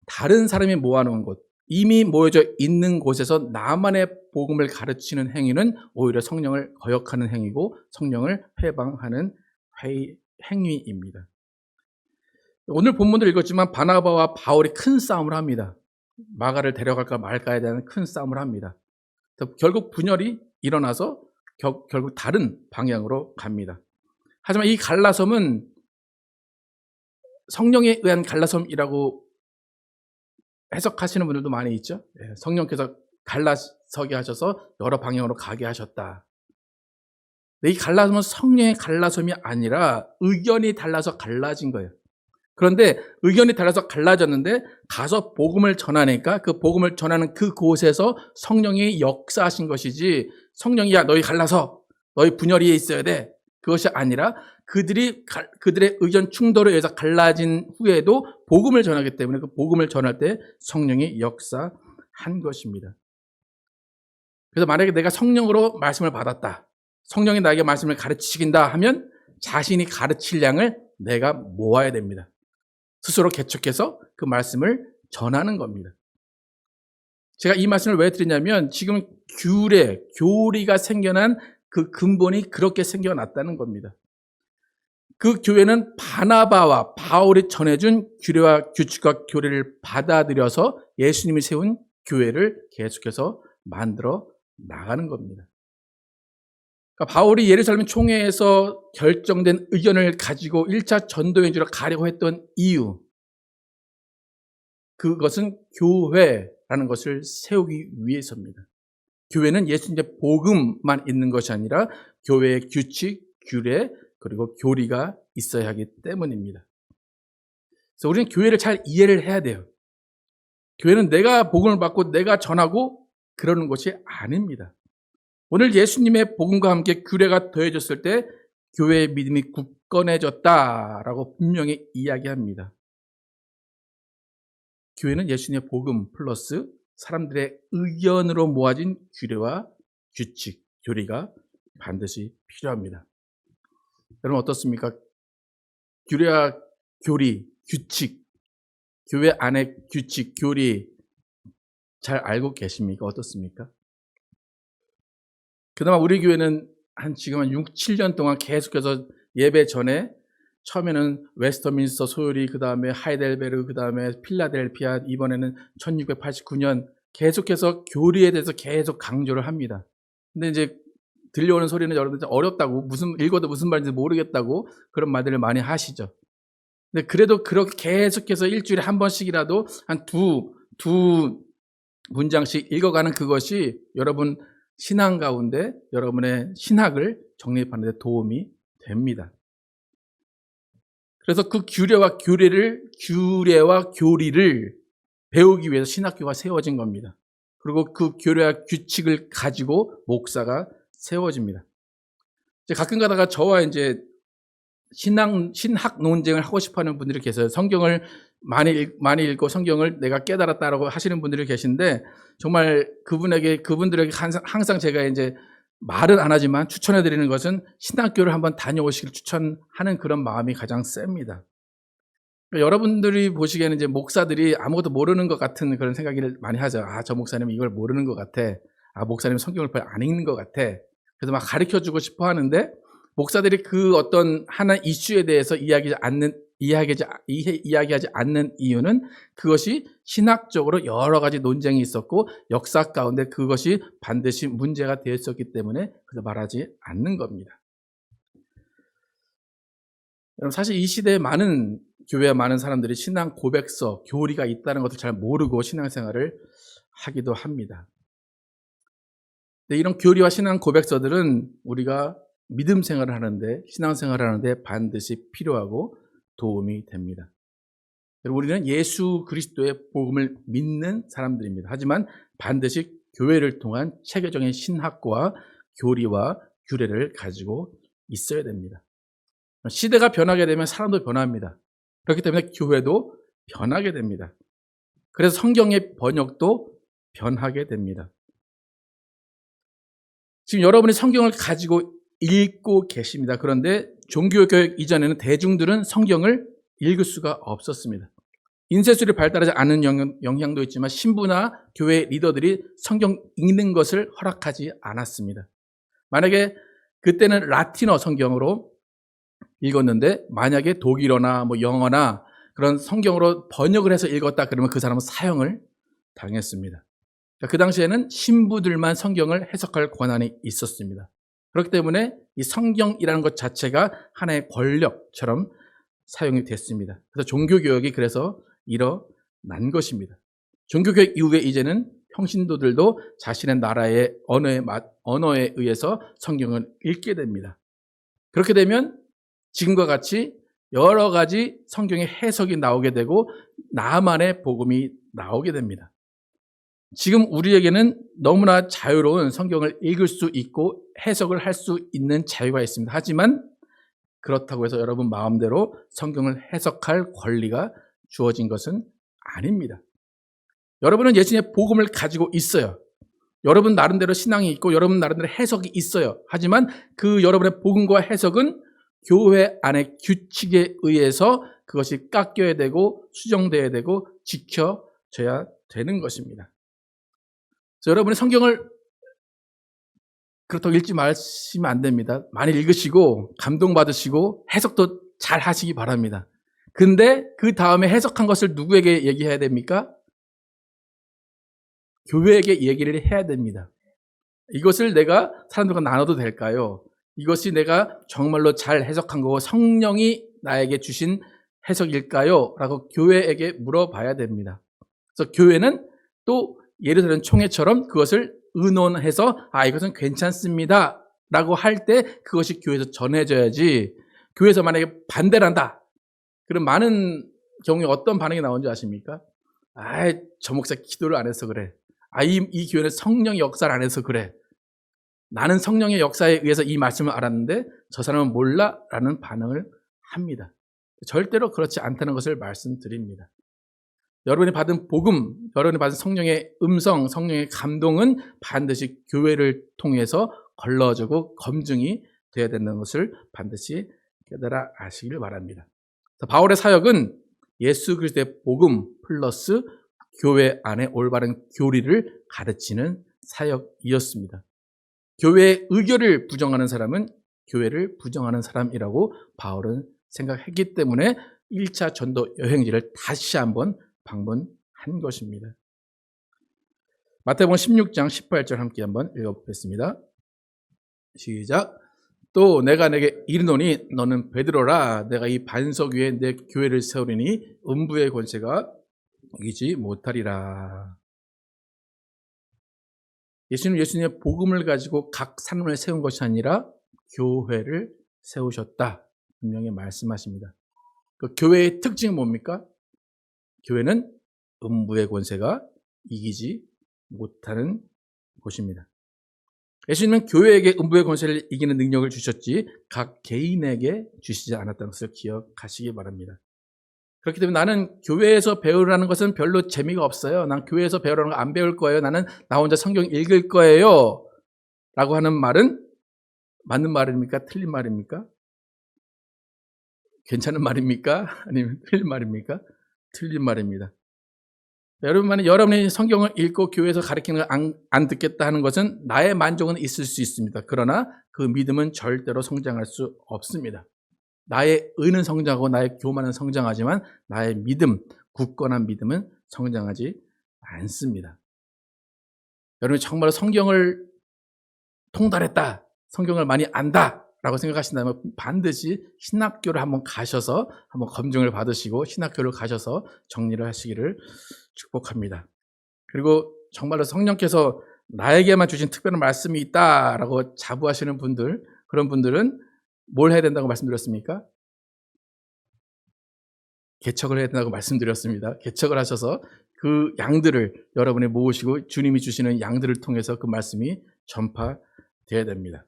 다른 사람이 모아놓은 곳, 이미 모여져 있는 곳에서 나만의 복음을 가르치는 행위는 오히려 성령을 거역하는 행위고 성령을 회방하는 행위입니다. 오늘 본문도 읽었지만 바나바와 바울이 큰 싸움을 합니다. 마가를 데려갈까 말까에 대한 큰 싸움을 합니다. 결국 분열이 일어나서 결국 다른 방향으로 갑니다. 하지만 이 갈라섬은 성령에 의한 갈라섬이라고 해석하시는 분들도 많이 있죠. 성령께서 갈라서게 하셔서 여러 방향으로 가게 하셨다. 이 갈라섬은 성령의 갈라섬이 아니라 의견이 달라서 갈라진 거예요. 그런데 의견이 달라서 갈라졌는데 가서 복음을 전하니까 그 복음을 전하는 그곳에서 성령이 역사하신 것이지 성령이 야 너희 갈라서 너희 분열이 있어야 돼. 그것이 아니라 그들의 의견 충돌에 의해서 갈라진 후에도 복음을 전하기 때문에 그 복음을 전할 때 성령이 역사한 것입니다. 그래서 만약에 내가 성령으로 말씀을 받았다. 성령이 나에게 말씀을 가르치신다 하면 자신이 가르칠 양을 내가 모아야 됩니다. 스스로 개척해서 그 말씀을 전하는 겁니다. 제가 이 말씀을 왜 드리냐면 지금 교리가 생겨난 그 근본이 그렇게 생겨났다는 겁니다. 그 교회는 바나바와 바울이 전해준 규례와 규칙과 교리를 받아들여서 예수님이 세운 교회를 계속해서 만들어 나가는 겁니다. 그러니까 바울이 예루살렘 총회에서 결정된 의견을 가지고 1차 전도행지로 가려고 했던 이유, 그것은 교회라는 것을 세우기 위해서입니다. 교회는 예수님의 복음만 있는 것이 아니라 교회의 규칙, 규례, 그리고 교리가 있어야 하기 때문입니다. 그래서 우리는 교회를 잘 이해를 해야 돼요. 교회는 내가 복음을 받고 내가 전하고 그러는 것이 아닙니다. 오늘 예수님의 복음과 함께 규례가 더해졌을 때 교회의 믿음이 굳건해졌다라고 분명히 이야기합니다. 교회는 예수님의 복음 플러스 사람들의 의견으로 모아진 규례와 규칙, 교리가 반드시 필요합니다. 여러분 어떻습니까? 규례와 교리, 규칙, 교회 안의 규칙, 교리 잘 알고 계십니까? 어떻습니까? 그나마 우리 교회는 지금 한 6, 7년 동안 계속해서 예배 전에 처음에는 웨스터민스터 소요리, 그 다음에 하이델베르, 그 다음에 필라델피아, 이번에는 1689년 계속해서 교리에 대해서 계속 강조를 합니다. 근데 이제 들려오는 소리는 여러분들 어렵다고, 읽어도 무슨 말인지 모르겠다고 그런 말들을 많이 하시죠. 근데 그래도 그렇게 계속해서 일주일에 한 번씩이라도 한 두 문장씩 읽어가는 그것이 여러분 신앙 가운데 여러분의 신학을 정립하는 데 도움이 됩니다. 그래서 그 규례와 교리를 배우기 위해서 신학교가 세워진 겁니다. 그리고 그 교례와 규칙을 가지고 목사가 세워집니다. 이제 가끔 가다가 저와 이제 신학 논쟁을 하고 싶어 하는 분들이 계세요. 성경을 많이 읽고 성경을 내가 깨달았다라고 하시는 분들이 계신데, 정말 그분들에게 항상 제가 이제 말은 안 하지만 추천해 드리는 것은 신학교를 한번 다녀오시길 추천하는 그런 마음이 가장 셉니다. 그러니까 여러분들이 보시기에는 이제 목사들이 아무것도 모르는 것 같은 그런 생각을 많이 하죠. 저 목사님은 이걸 모르는 것 같아. 목사님은 성경을 별로 안 읽는 것 같아. 그래서 막 가르쳐 주고 싶어 하는데, 목사들이 그 어떤 하나 이슈에 대해서 이야기하지 않는 이유는 그것이 신학적으로 여러 가지 논쟁이 있었고 역사 가운데 그것이 반드시 문제가 되었었기 때문에 그래서 말하지 않는 겁니다. 여러분, 사실 이 시대에 많은 교회에 많은 사람들이 신앙 고백서, 교리가 있다는 것을 잘 모르고 신앙생활을 하기도 합니다. 근데 이런 교리와 신앙 고백서들은 우리가 믿음 생활을 하는데, 신앙 생활을 하는데 반드시 필요하고 도움이 됩니다. 우리는 예수 그리스도의 복음을 믿는 사람들입니다. 하지만 반드시 교회를 통한 체계적인 신학과 교리와 규례를 가지고 있어야 됩니다. 시대가 변하게 되면 사람도 변합니다. 그렇기 때문에 교회도 변하게 됩니다. 그래서 성경의 번역도 변하게 됩니다. 지금 여러분이 성경을 가지고 읽고 계십니다. 그런데 종교교육 이전에는 대중들은 성경을 읽을 수가 없었습니다. 인쇄술이 발달하지 않은 영향도 있지만 신부나 교회 리더들이 성경 읽는 것을 허락하지 않았습니다. 만약에 그때는 라틴어 성경으로 읽었는데 만약에 독일어나 영어나 그런 성경으로 번역을 해서 읽었다 그러면 그 사람은 사형을 당했습니다. 그 당시에는 신부들만 성경을 해석할 권한이 있었습니다. 그렇기 때문에 이 성경이라는 것 자체가 하나의 권력처럼 사용이 됐습니다. 그래서 종교개혁이 그래서 일어난 것입니다. 종교개혁 이후에 이제는 평신도들도 자신의 나라의 언어에 의해서 성경을 읽게 됩니다. 그렇게 되면 지금과 같이 여러 가지 성경의 해석이 나오게 되고 나만의 복음이 나오게 됩니다. 지금 우리에게는 너무나 자유로운 성경을 읽을 수 있고 해석을 할 수 있는 자유가 있습니다. 하지만 그렇다고 해서 여러분 마음대로 성경을 해석할 권리가 주어진 것은 아닙니다. 여러분은 예수님의 복음을 가지고 있어요. 여러분 나름대로 신앙이 있고 여러분 나름대로 해석이 있어요. 하지만 그 여러분의 복음과 해석은 교회 안의 규칙에 의해서 그것이 깎여야 되고 수정돼야 되고 지켜져야 되는 것입니다. 여러분이 성경을 그렇다고 읽지 마시면 안 됩니다. 많이 읽으시고 감동받으시고 해석도 잘 하시기 바랍니다. 근데 그 다음에 해석한 것을 누구에게 얘기해야 됩니까? 교회에게 얘기를 해야 됩니다. 이것을 내가 사람들과 나눠도 될까요? 이것이 내가 정말로 잘 해석한 거고 성령이 나에게 주신 해석일까요? 라고 교회에게 물어봐야 됩니다. 그래서 교회는 또 예를 들면 총회처럼 그것을 의논해서 이것은 괜찮습니다 라고 할 때 그것이 교회에서 전해져야지, 교회에서 만약에 반대를 한다 그럼 많은 경우에 어떤 반응이 나오는지 아십니까? 저 목사 기도를 안 해서 그래. 이 교회는 성령의 역사를 안 해서 그래. 나는 성령의 역사에 의해서 이 말씀을 알았는데 저 사람은 몰라 라는 반응을 합니다. 절대로 그렇지 않다는 것을 말씀드립니다. 여러분이 받은 복음, 여러분이 받은 성령의 음성, 성령의 감동은 반드시 교회를 통해서 걸러지고 검증이 되어야 된다는 것을 반드시 깨달아 아시길 바랍니다. 바울의 사역은 예수 그리스도의 복음 플러스 교회 안에 올바른 교리를 가르치는 사역이었습니다. 교회의 의결을 부정하는 사람은 교회를 부정하는 사람이라고 바울은 생각했기 때문에 1차 전도 여행지를 다시 한번 방문한 것입니다. 마태복음 16장 18절 함께 한번 읽어보겠습니다. 시작. 또 내가 내게 이르노니 너는 베드로라. 내가 이 반석 위에 내 교회를 세우리니 음부의 권세가 이기지 못하리라. 예수님의 복음을 가지고 각 산을 세운 것이 아니라 교회를 세우셨다. 분명히 말씀하십니다. 그 교회의 특징은 뭡니까? 교회는 음부의 권세가 이기지 못하는 곳입니다. 예수님은 교회에게 음부의 권세를 이기는 능력을 주셨지 각 개인에게 주시지 않았다는 것을 기억하시기 바랍니다. 그렇기 때문에 나는 교회에서 배우라는 것은 별로 재미가 없어요. 난 교회에서 배우라는 거 안 배울 거예요. 나는 나 혼자 성경 읽을 거예요. 라고 하는 말은 맞는 말입니까? 틀린 말입니까? 괜찮은 말입니까? 아니면 틀린 말입니까? 틀린 말입니다. 여러분이 성경을 읽고 교회에서 가르치는 걸 안 듣겠다 하는 것은 나의 만족은 있을 수 있습니다. 그러나 그 믿음은 절대로 성장할 수 없습니다. 나의 의는 성장하고 나의 교만은 성장하지만 나의 믿음, 굳건한 믿음은 성장하지 않습니다. 여러분이 정말 성경을 통달했다, 성경을 많이 안다 라고 생각하신다면 반드시 신학교를 한번 가셔서 한번 검증을 받으시고 신학교를 가셔서 정리를 하시기를 축복합니다. 그리고 정말로 성령께서 나에게만 주신 특별한 말씀이 있다라고 자부하시는 분들, 그런 분들은 뭘 해야 된다고 말씀드렸습니까? 개척을 해야 된다고 말씀드렸습니다. 개척을 하셔서 그 양들을 여러분이 모으시고 주님이 주시는 양들을 통해서 그 말씀이 전파되어야 됩니다.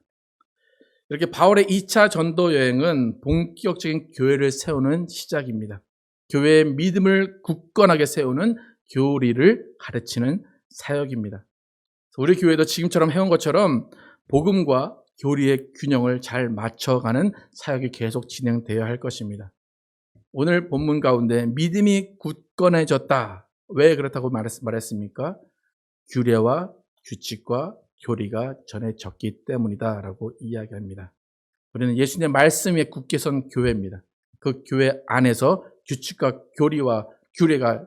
이렇게 바울의 2차 전도 여행은 본격적인 교회를 세우는 시작입니다. 교회의 믿음을 굳건하게 세우는 교리를 가르치는 사역입니다. 우리 교회도 지금처럼 해온 것처럼 복음과 교리의 균형을 잘 맞춰가는 사역이 계속 진행되어야 할 것입니다. 오늘 본문 가운데 믿음이 굳건해졌다. 왜 그렇다고 말했습니까? 규례와 규칙과 교리가 전해졌기 때문이다 라고 이야기합니다. 우리는 예수님의 말씀에 굳게 선 교회입니다. 그 교회 안에서 규칙과 교리와 규례가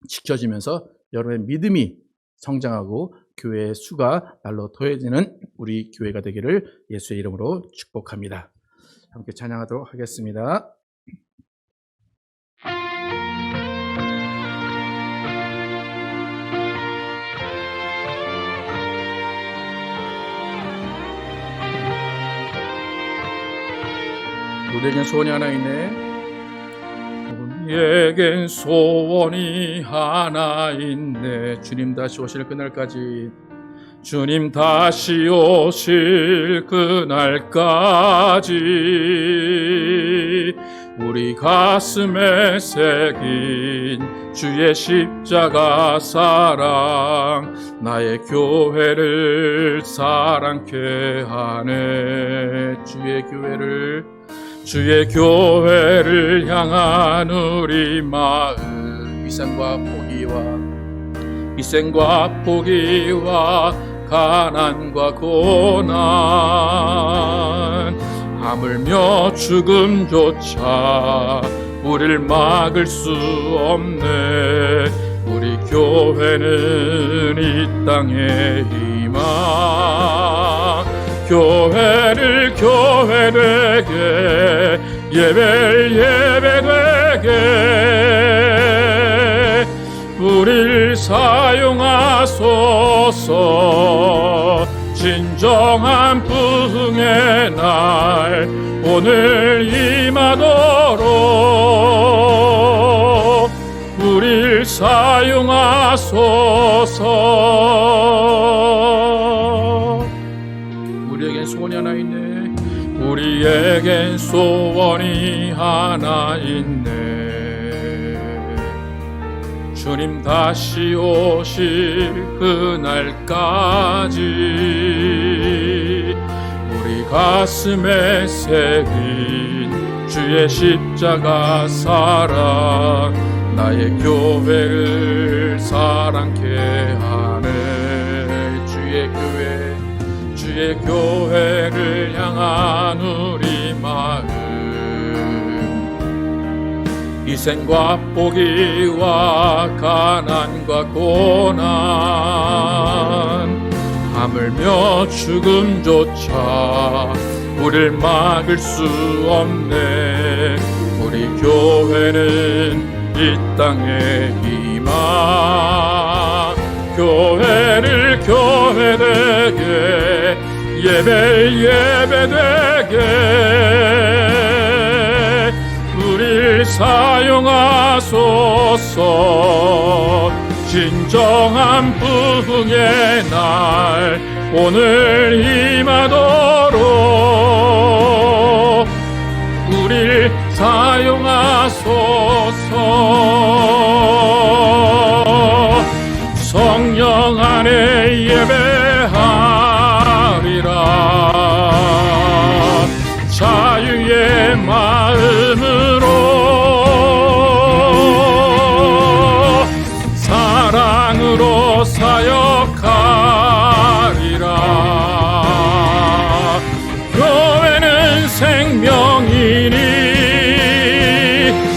지켜지면서 여러분의 믿음이 성장하고 교회의 수가 날로 더해지는 우리 교회가 되기를 예수의 이름으로 축복합니다. 함께 찬양하도록 하겠습니다. 우리에겐 소원이 하나 있네. 우리에겐 소원이 하나 있네. 주님 다시 오실 그날까지, 주님 다시 오실 그날까지 우리 가슴에 새긴 주의 십자가 사랑 나의 교회를 사랑케 하네. 주의 교회를 향한 우리 마음 희생과 포기와 가난과 고난 하물며 죽음조차 우릴 막을 수 없네. 우리 교회는 이 땅의 희망 교회를 교회되게 예배되게 우릴 사용하소서. 진정한 부흥의 날 오늘 임하도록 우릴 사용하소서. 우리에겐 소원이 하나 있네. 우리에겐 소원이 하나 있네. 주님 다시 오실 그날까지 우리 가슴에 새긴 주의 십자가 사랑 나의 교회를 사랑케 하네. 주의 교회를 향한 우리 마음, 희생과 포기와 가난과 고난, 하물며 죽음조차 우릴 막을 수 없네. 우리 교회는 이 땅의 희망, 교회를 교회되게, 예배를 예배되게 우릴 사용하소서. 진정한 부흥의 날 오늘 임하도록 우릴 사용하소서. 성령 안에 예배하리라. 자유의 마음으로 사랑으로 사역하리라. 교회는 생명이니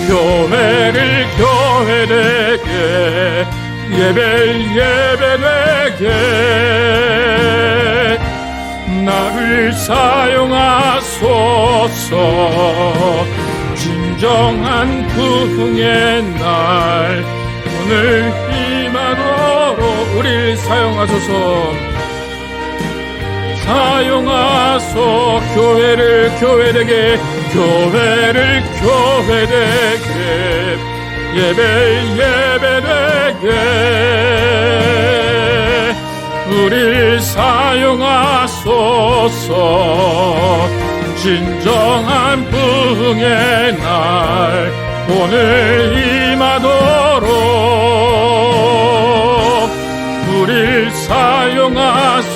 교회를 교회되게, 예배를 예배되게 나를 사용하소서. 진정한 부흥의 날 오늘 임하도록 우리를 사용하소서. 사용하소. 교회를 교회되게, 교회를 교회되게, 예배를 예배되게 우릴 사용하소서. 진정한 부흥의 날 오늘 임하도록 우릴 사용하소서.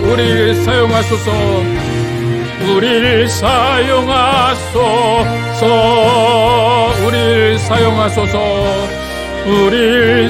우릴 사용하소서. 우릴 사용하소서. 우릴 사용하소서. 우릴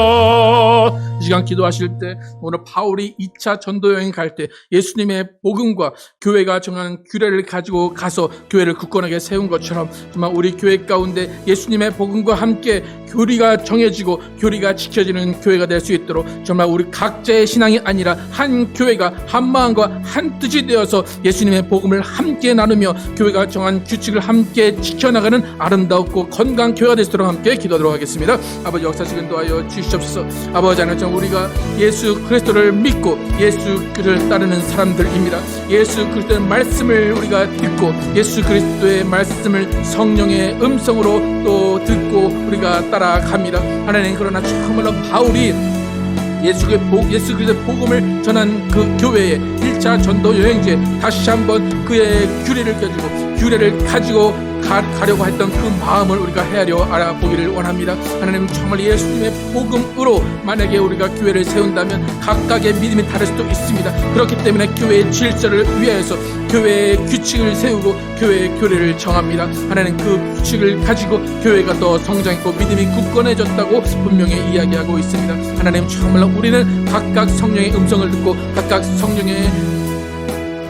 사용하소서. 이 시간 기도하실 때 오늘 바울이 2차 전도 여행 갈 때 예수님의 복음과 교회가 정하는 규례를 가지고 가서 교회를 굳건하게 세운 것처럼 정말 우리 교회 가운데 예수님의 복음과 함께 교리가 정해지고 교리가 지켜지는 교회가 될 수 있도록 정말 우리 각자의 신앙이 아니라 한 교회가 한 마음과 한 뜻이 되어서 예수님의 복음을 함께 나누며 교회가 정한 규칙을 함께 지켜나가는 아름답고 건강한 교회가 될 수 있도록 함께 기도하도록 하겠습니다. 아버지 역사시 인도하여 주시옵소서. 아버지 하나님, 우리가 예수 그리스도를 믿고 예수 그리스도를 따르는 사람들입니다. 예수 그리스도의 말씀을 우리가 듣고 예수 그리스도의 말씀을 성령의 음성으로 또 듣고 우리가 따라갑니다. 하나님, 그러나 정말로 바울이 예수 그리스도의 복음을 전한 그 교회의 1차 전도 여행지에 다시 한번 그의 규례를 가지고 가려고 했던 그 마음을 우리가 헤아려 알아보기를 원합니다. 하나님, 정말 예수님의 복음으로 만약에 우리가 교회를 세운다면 각각의 믿음이 다를 수도 있습니다. 그렇기 때문에 교회의 질서를 위하여서 교회의 규칙을 세우고 교회의 교례를 정합니다. 하나님, 그 규칙을 가지고 교회가 더 성장했고 믿음이 굳건해졌다고 분명히 이야기하고 있습니다. 하나님, 정말로 우리는 각각 성령의 음성을 듣고 각각 성령의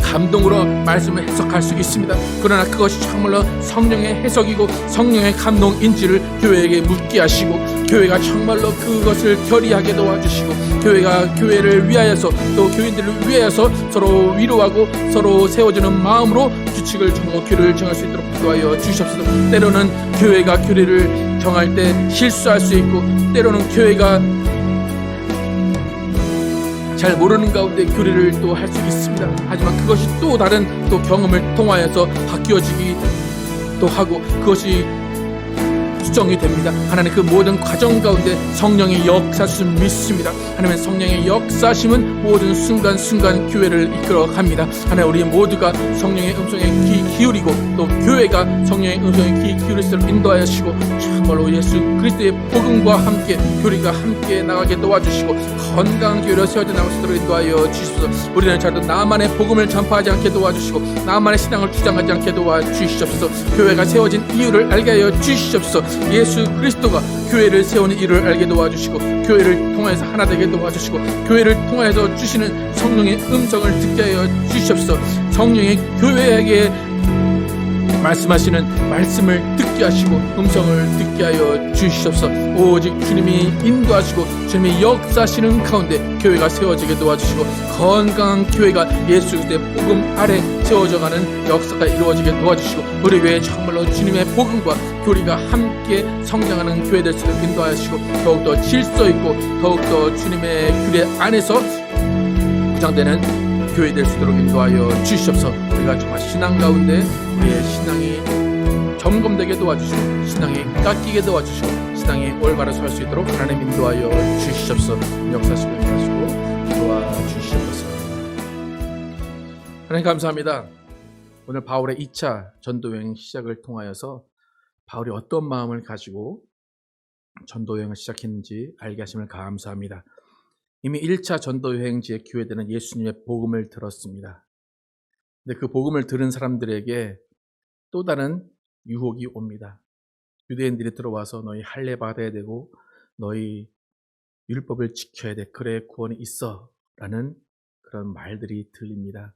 감동으로 말씀을 해석할 수 있습니다. 그러나 그것이 정말로 성령의 해석이고 성령의 감동인지를 교회에게 묻게 하시고 교회가 정말로 그것을 결의하게 도와주시고 교회가 교회를 위하여서 또 교인들을 위하여서 서로 위로하고 서로 세워주는 마음으로 규칙을 정하고 교리를 정할 수 있도록 도와여 주시옵소서. 때로는 교회가 교리를 정할 때 실수할 수 있고 때로는 교회가 잘 모르는 가운데 교리를 또 할 수 있습니다. 하지만 그것이 또 다른 또 경험을 통하여서 바뀌어지기 또 하고 그것이 수정이 됩니다. 하나님, 그 모든 과정 가운데 성령의 역사심 믿습니다. 하나님의 성령의 역사심은 모든 순간순간 교회를 이끌어 갑니다. 하나님, 우리 모두가 성령의 음성에 귀 기울이고 또 교회가 성령의 음성에 귀 기울일수록 인도하시고 정말로 예수 그리스도의 복음과 함께 교리가 함께 나가게 도와주시고 건강한 교회로 세워져 나갈 수 있도록 인도하여 주시옵소서. 우리는 자도 나만의 복음을 전파하지 않게 도와주시고 나만의 신앙을 주장하지 않게 도와주시옵소서. 교회가 세워진 이유를 알게 하여 주시옵소서. 예수 그리스도가 교회를 세우는 이유를 알게 도와주시고 교회를 통해서 하나 되게 도와주시고 교회를 통해서 주시는 성령의 음성을 듣게 하여 주시옵소서. 성령의 교회에게 말씀하시는 말씀을 듣게 하시고 음성을 듣게 하여 주시옵소서. 오직 주님이 인도하시고 주님이 역사하시는 가운데 교회가 세워지게 도와주시고 건강한 교회가 예수 그리스도의 복음 아래 세워져가는 역사가 이루어지게 도와주시고 우리 교회에 정말로 주님의 복음과 교리가 함께 성장하는 교회 될 수 있도록 인도하시고 더욱더 질서 있고 더욱더 주님의 규례 안에서 구장되는 교회 될 수 있도록 인도하여 주시옵소서. 우리가 정말 신앙 가운데 우리의 신앙이 점검되게 도와주시고 신앙이 깎이게 도와주시고 신앙이 올바로 설 수 있도록 하나님 인도하여 주시옵소서. 역사하시고 인도하시고 도와주시옵소서. 하나님 감사합니다. 오늘 바울의 2차 전도여행 시작을 통하여서 바울이 어떤 마음을 가지고 전도여행을 시작했는지 알게 하심을 감사합니다. 이미 1차 전도여행지의 교회들은 예수님의 복음을 들었습니다. 근데 그 복음을 들은 사람들에게 또 다른 유혹이 옵니다. 유대인들이 들어와서 너희 할례 받아야 되고 너희 율법을 지켜야 돼. 그래야 구원이 있어. 라는 그런 말들이 들립니다.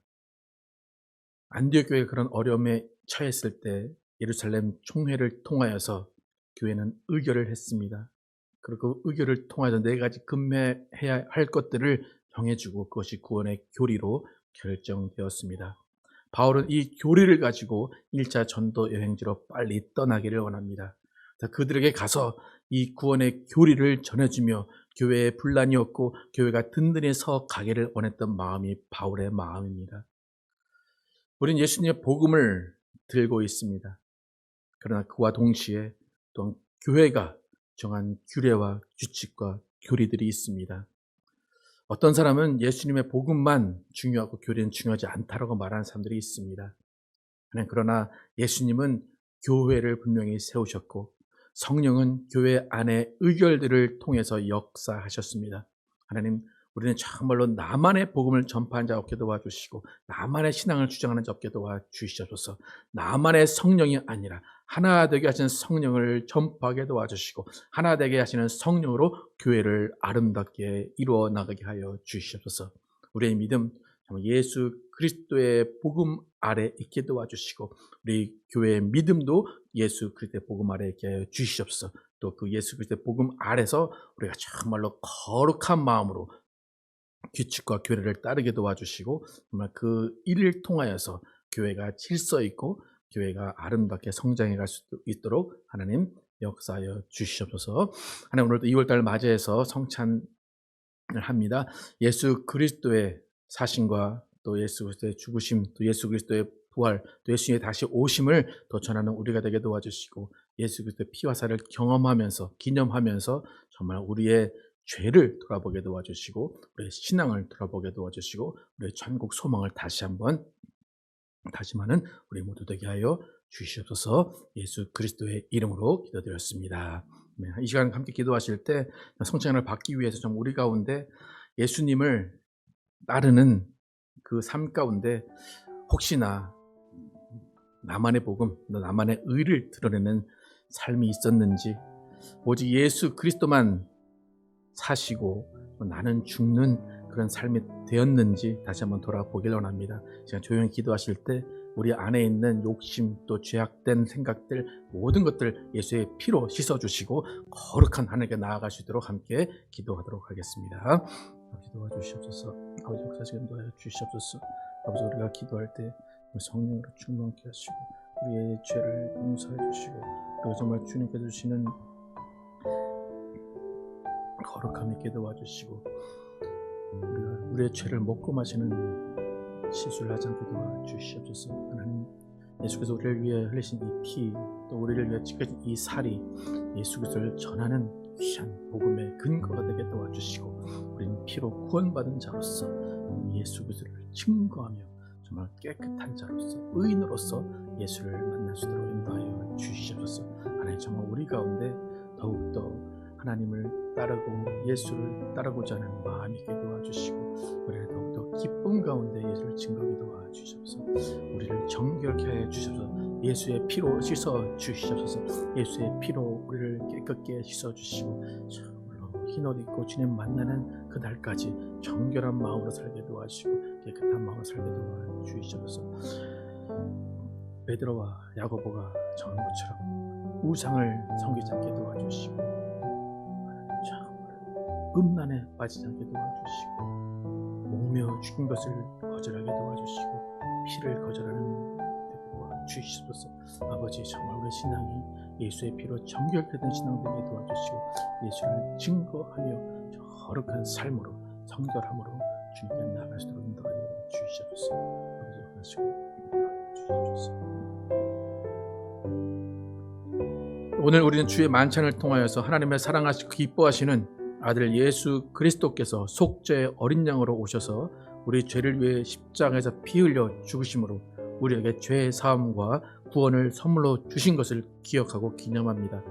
안디옥 교회가 그런 어려움에 처했을 때 예루살렘 총회를 통하여서 교회는 의결을 했습니다. 그리고 그 의결을 통해서 4가지 금매해야 할 것들을 정해주고 그것이 구원의 교리로 결정되었습니다. 바울은 이 교리를 가지고 1차 전도 여행지로 빨리 떠나기를 원합니다. 그들에게 가서 이 구원의 교리를 전해주며 교회에 분란이 없고 교회가 든든히 서 가기를 원했던 마음이 바울의 마음입니다. 우리는 예수님의 복음을 들고 있습니다. 그러나 그와 동시에 또한 교회가 정한 규례와 규칙과 교리들이 있습니다. 어떤 사람은 예수님의 복음만 중요하고 교리는 중요하지 않다라고 말하는 사람들이 있습니다. 그러나 예수님은 교회를 분명히 세우셨고 성령은 교회 안의 의결들을 통해서 역사하셨습니다. 하나님, 우리는 정말로 나만의 복음을 전파하는 자 없게 도와주시고 나만의 신앙을 주장하는 자 없게 도와주시옵소서. 나만의 성령이 아니라 하나 되게 하시는 성령을 전파하게 도와주시고 하나 되게 하시는 성령으로 교회를 아름답게 이루어 나가게 하여 주시옵소서. 우리의 믿음 예수 그리스도의 복음 아래 있게 도와주시고 우리 교회의 믿음도 예수 그리스도의 복음 아래 있게 하여 주시옵소서. 또 그 예수 그리스도의 복음 아래서 우리가 정말로 거룩한 마음으로 규칙과 규례를 따르게 도와주시고 정말 그 일을 통하여서 교회가 질서 있고 교회가 아름답게 성장해 갈 수 있도록 하나님 역사하여 주시옵소서. 하나님, 오늘도 2월달 맞이해서 성찬을 합니다. 예수 그리스도의 사신과 또 예수 그리스도의 죽으심, 또 예수 그리스도의 부활, 또 예수님의 다시 오심을 더 전하는 우리가 되게 도와주시고 예수 그리스도의 피와 살을 경험하면서 기념하면서 정말 우리의 죄를 돌아보게 도와주시고 우리의 신앙을 돌아보게 도와주시고 우리의 천국 소망을 다시마는 우리 모두 되게 하여 주시옵소서. 예수 그리스도의 이름으로 기도드렸습니다. 이 시간 함께 기도하실 때 성찬을 받기 위해서 좀 우리 가운데 예수님을 따르는 그 삶 가운데 혹시나 나만의 복음, 나만의 의를 드러내는 삶이 있었는지 오직 예수 그리스도만 사시고 나는 죽는 그런 삶이 되었는지 다시 한번 돌아보길 원합니다. 제가 조용히 기도하실 때 우리 안에 있는 욕심 또 죄악된 생각들 모든 것들 예수의 피로 씻어주시고 거룩한 하나님께 나아갈 수 있도록 함께 기도하도록 하겠습니다. 아버지 도와주시옵소서. 아버지 역사시간 인도하여 주시옵소서. 아버지 우리가 기도할 때 성령으로 충만케 하시고 우리의 죄를 용서해 주시고 그리고 정말 주님께 주시는 거룩함 있게 도와주시고 우리의 죄를 먹고 마시는 실수를 하지 않게 도와주시옵소서. 하나님, 예수께서 우리를 위해 흘리신 이 피, 또 우리를 위해 찢겨진 이 살이 예수 그리스도를 전하는 귀한 복음의 근거가 되게 도와주시고 우리는 피로 구원받은 자로서 예수 그리스도를 증거하며 정말 깨끗한 자로서 의인으로서 예수를 만날 수 있도록 인도하여 주시옵소서. 하나님, 정말 우리 가운데 더욱더 하나님을 따르고 예수를 따르고자 하는 마음이 있게 도와주시고, 우리를 더욱더 기쁨 가운데 예수를 증거하게 도와주시옵소서. 우리를 정결케 하여 주시옵소서. 예수의 피로 씻어 주시옵소서. 예수의 피로 우리를 깨끗게 씻어 주시고, 참으로 흰옷 입고 주님 만나는 그날까지 정결한 마음으로 살게 도와주시고 깨끗한 마음으로 살게 도와주시옵소서. 베드로와 야고보가 정한 것처럼 우상을 섬기지 않게 도와주시고, 참으로 음란에 빠지지 않게 도와주시고, 목매어 죽인 것을 거절하게 도와주시고, 피를 거절하는 주시옵소서. 아버지, 정말 우리 신앙이 예수의 피로 정결되는 신앙 되게 도와주시고, 예수를 증거하며 거룩한 삶으로 성결함으로 주님께 나아갈 수 있도록 인도하여 주시옵소서. 아버지, 원하시고 주시옵소서. 오늘 우리는 주의 만찬을 통하여서 하나님의 사랑하시고 기뻐하시는 아들 예수 그리스도께서 속죄의 어린 양으로 오셔서 우리 죄를 위해 십자가에서 피 흘려 죽으심으로 우리에게 죄의 사함과 구원을 선물로 주신 것을 기억하고 기념합니다.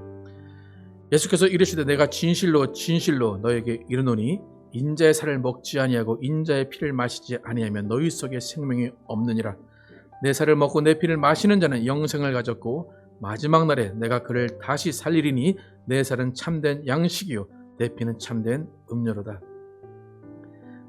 예수께서 이르시되 내가 진실로 진실로 너에게 이르노니 인자의 살을 먹지 아니하고 인자의 피를 마시지 아니하면 너희 속에 생명이 없느니라. 내 살을 먹고 내 피를 마시는 자는 영생을 가졌고 마지막 날에 내가 그를 다시 살리리니 내 살은 참된 양식이요 내 피는 참된 음료로다.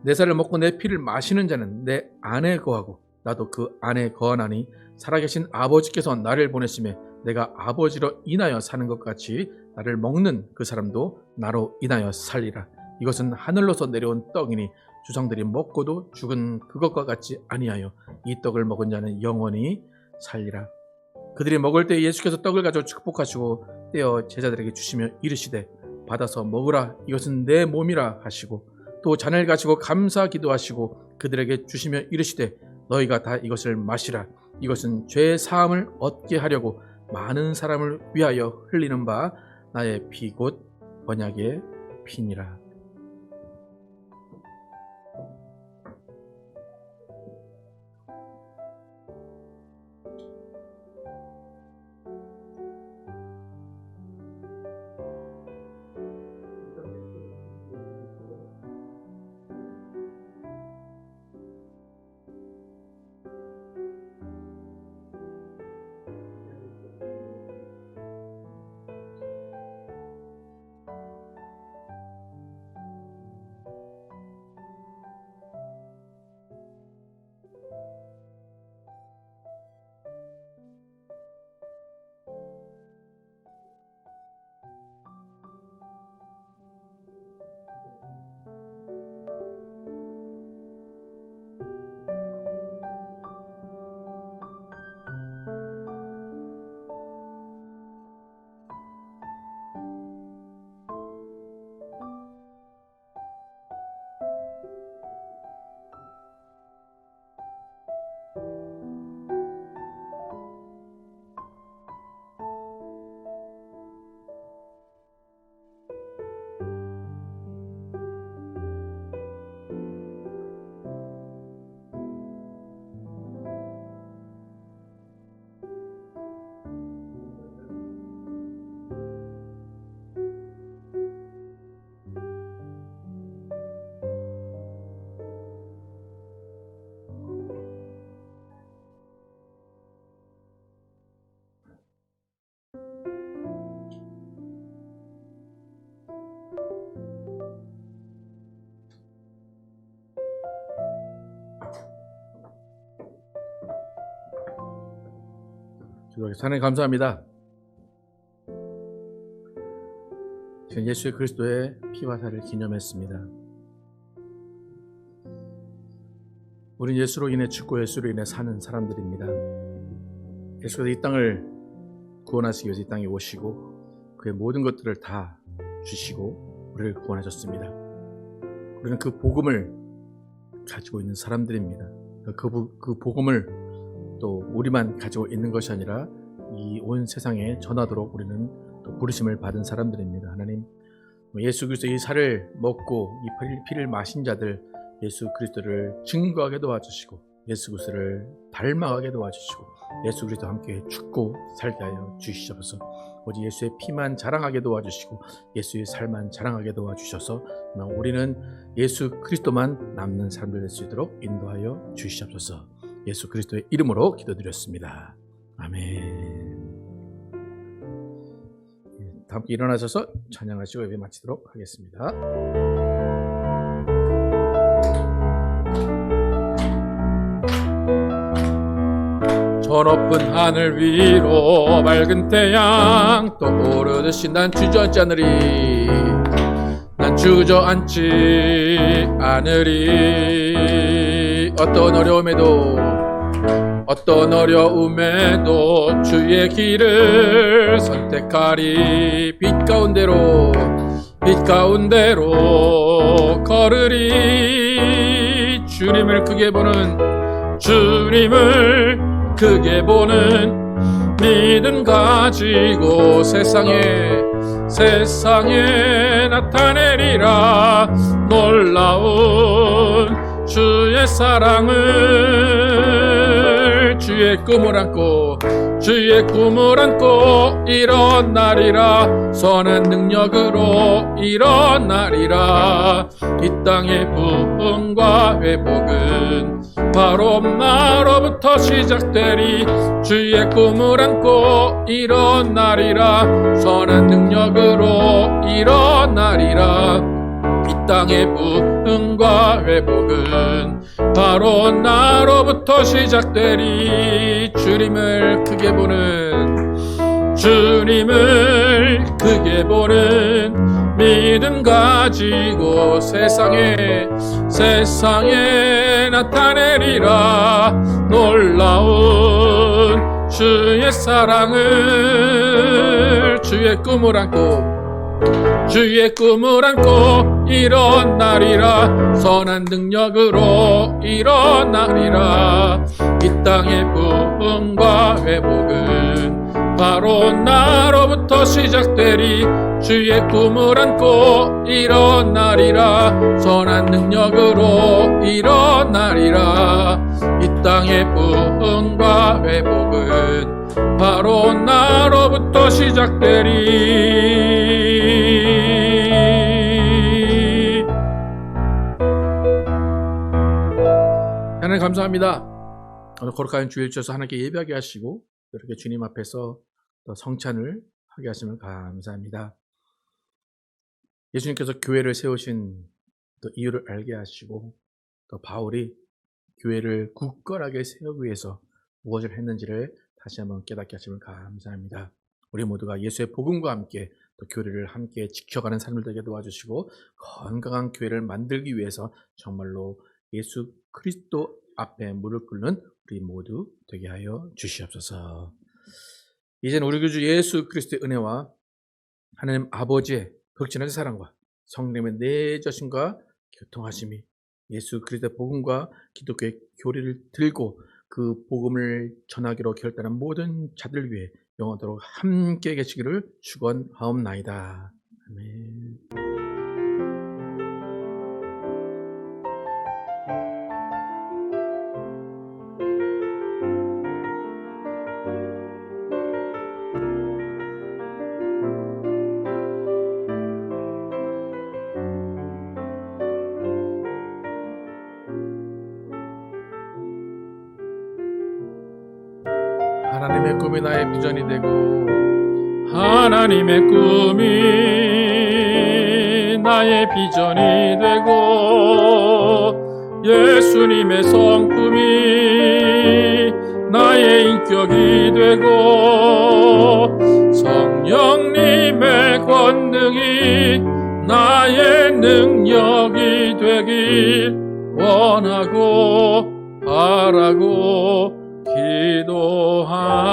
내 살을 먹고 내 피를 마시는 자는 내 안에 거하고 나도 그 안에 거하나니 살아계신 아버지께서 나를 보내심에 내가 아버지로 인하여 사는 것 같이 나를 먹는 그 사람도 나로 인하여 살리라. 이것은 하늘로서 내려온 떡이니 조상들이 먹고도 죽은 그것과 같지 아니하여 이 떡을 먹은 자는 영원히 살리라. 그들이 먹을 때 예수께서 떡을 가져 축복하시고 떼어 제자들에게 주시며 이르시되 받아서 먹으라. 이것은 내 몸이라 하시고 또 잔을 가지고 감사 기도하시고 그들에게 주시며 이르시되 너희가 다 이것을 마시라. 이것은 죄의 사함을 얻게 하려고 많은 사람을 위하여 흘리는 바 나의 피 곧 언약의 피니라. 하나님 감사합니다. 지금 예수 그리스도의 피와 살을 기념했습니다. 우리는 예수로 인해 죽고 예수로 인해 사는 사람들입니다. 예수께서 이 땅을 구원하시기 위해서 이 땅에 오시고 그의 모든 것들을 다 주시고 우리를 구원하셨습니다. 우리는 그 복음을 가지고 있는 사람들입니다. 그 복음을 또 우리만 가지고 있는 것이 아니라 이 온 세상에 전하도록 우리는 또 부르심을 받은 사람들입니다. 하나님, 예수 그리스도 이 살을 먹고 이 피를 마신 자들 예수 그리스도를 증거하게 도와주시고 예수 그리스도를 닮아가게 도와주시고 예수 그리스도와 함께 죽고 살게 하여 주시옵소서. 오직 예수의 피만 자랑하게 도와주시고 예수의 삶만 자랑하게 도와주셔서 우리는 예수 그리스도만 남는 사람들 될 수 있도록 인도하여 주시옵소서. 예수 그리스도의 이름으로 기도드렸습니다. 아멘. 다 함께 일어나셔서 찬양하시고 예배 마치도록 하겠습니다. 저 높은 하늘 위로 맑은 태양 떠오르듯이 난 주저앉지 않으리. 난 주저앉지 않으리. 어떤 어려움에도 주의 길을 선택하리. 빛 가운데로 걸으리. 주님을 크게 보는 믿음 가지고 세상에 나타내리라. 놀라운 주의 사랑을 주의 꿈을 안고 일어나리라. 선한 능력으로 일어나리라. 이 땅의 부흥과 회복은 바로 나로부터 시작되리. 주의 꿈을 안고 일어나리라. 선한 능력으로 일어나리라. 이 땅의 부흥과 회복은 바로 나로부터 시작되리. 주님을 크게 보는 믿음 가지고 세상에 나타내리라. 놀라운 주의 사랑을 주의 꿈을 안고 일어나리라. 선한 능력으로 일어나리라. 이 땅의 부흥과 회복은 바로 나로부터 시작되리. 주의 꿈을 안고 일어나리라. 선한 능력으로 일어나리라. 이 땅의 부흥과 회복은 바로 나로부터 시작되리. 하나님 감사합니다. 오늘 거룩한 주일 주셔서 하나님께 예배하게 하시고 이렇게 주님 앞에서 또 성찬을 하게 하시면 감사합니다. 예수님께서 교회를 세우신 또 이유를 알게 하시고 또 바울이 교회를 굳건하게 세우기 위해서 무엇을 했는지를 다시 한번 깨닫게 하시면 감사합니다. 우리 모두가 예수의 복음과 함께 또 교회를 함께 지켜가는 삶을 되게 도와주시고 건강한 교회를 만들기 위해서 정말로 예수 그리스도 앞에 무릎 꿇는 우리 모두 되게 하여 주시옵소서. 이제는 우리 구주 예수 그리스도의 은혜와 하나님 아버지의 극진한 사랑과 성령의 내주심과 교통하심이 예수 그리스도의 복음과 기독교의 교리를 들고 그 복음을 전하기로 결단한 모든 자들 위해 영원토록 함께 계시기를 축원하옵나이다. 아멘. 하나님의 꿈이 나의 비전이 되고 하나님의 꿈이 나의 비전이 되고 예수님의 성품이 나의 인격이 되고 성령님의 권능이 나의 능력이 되길 원하고 바라고 기도합니다.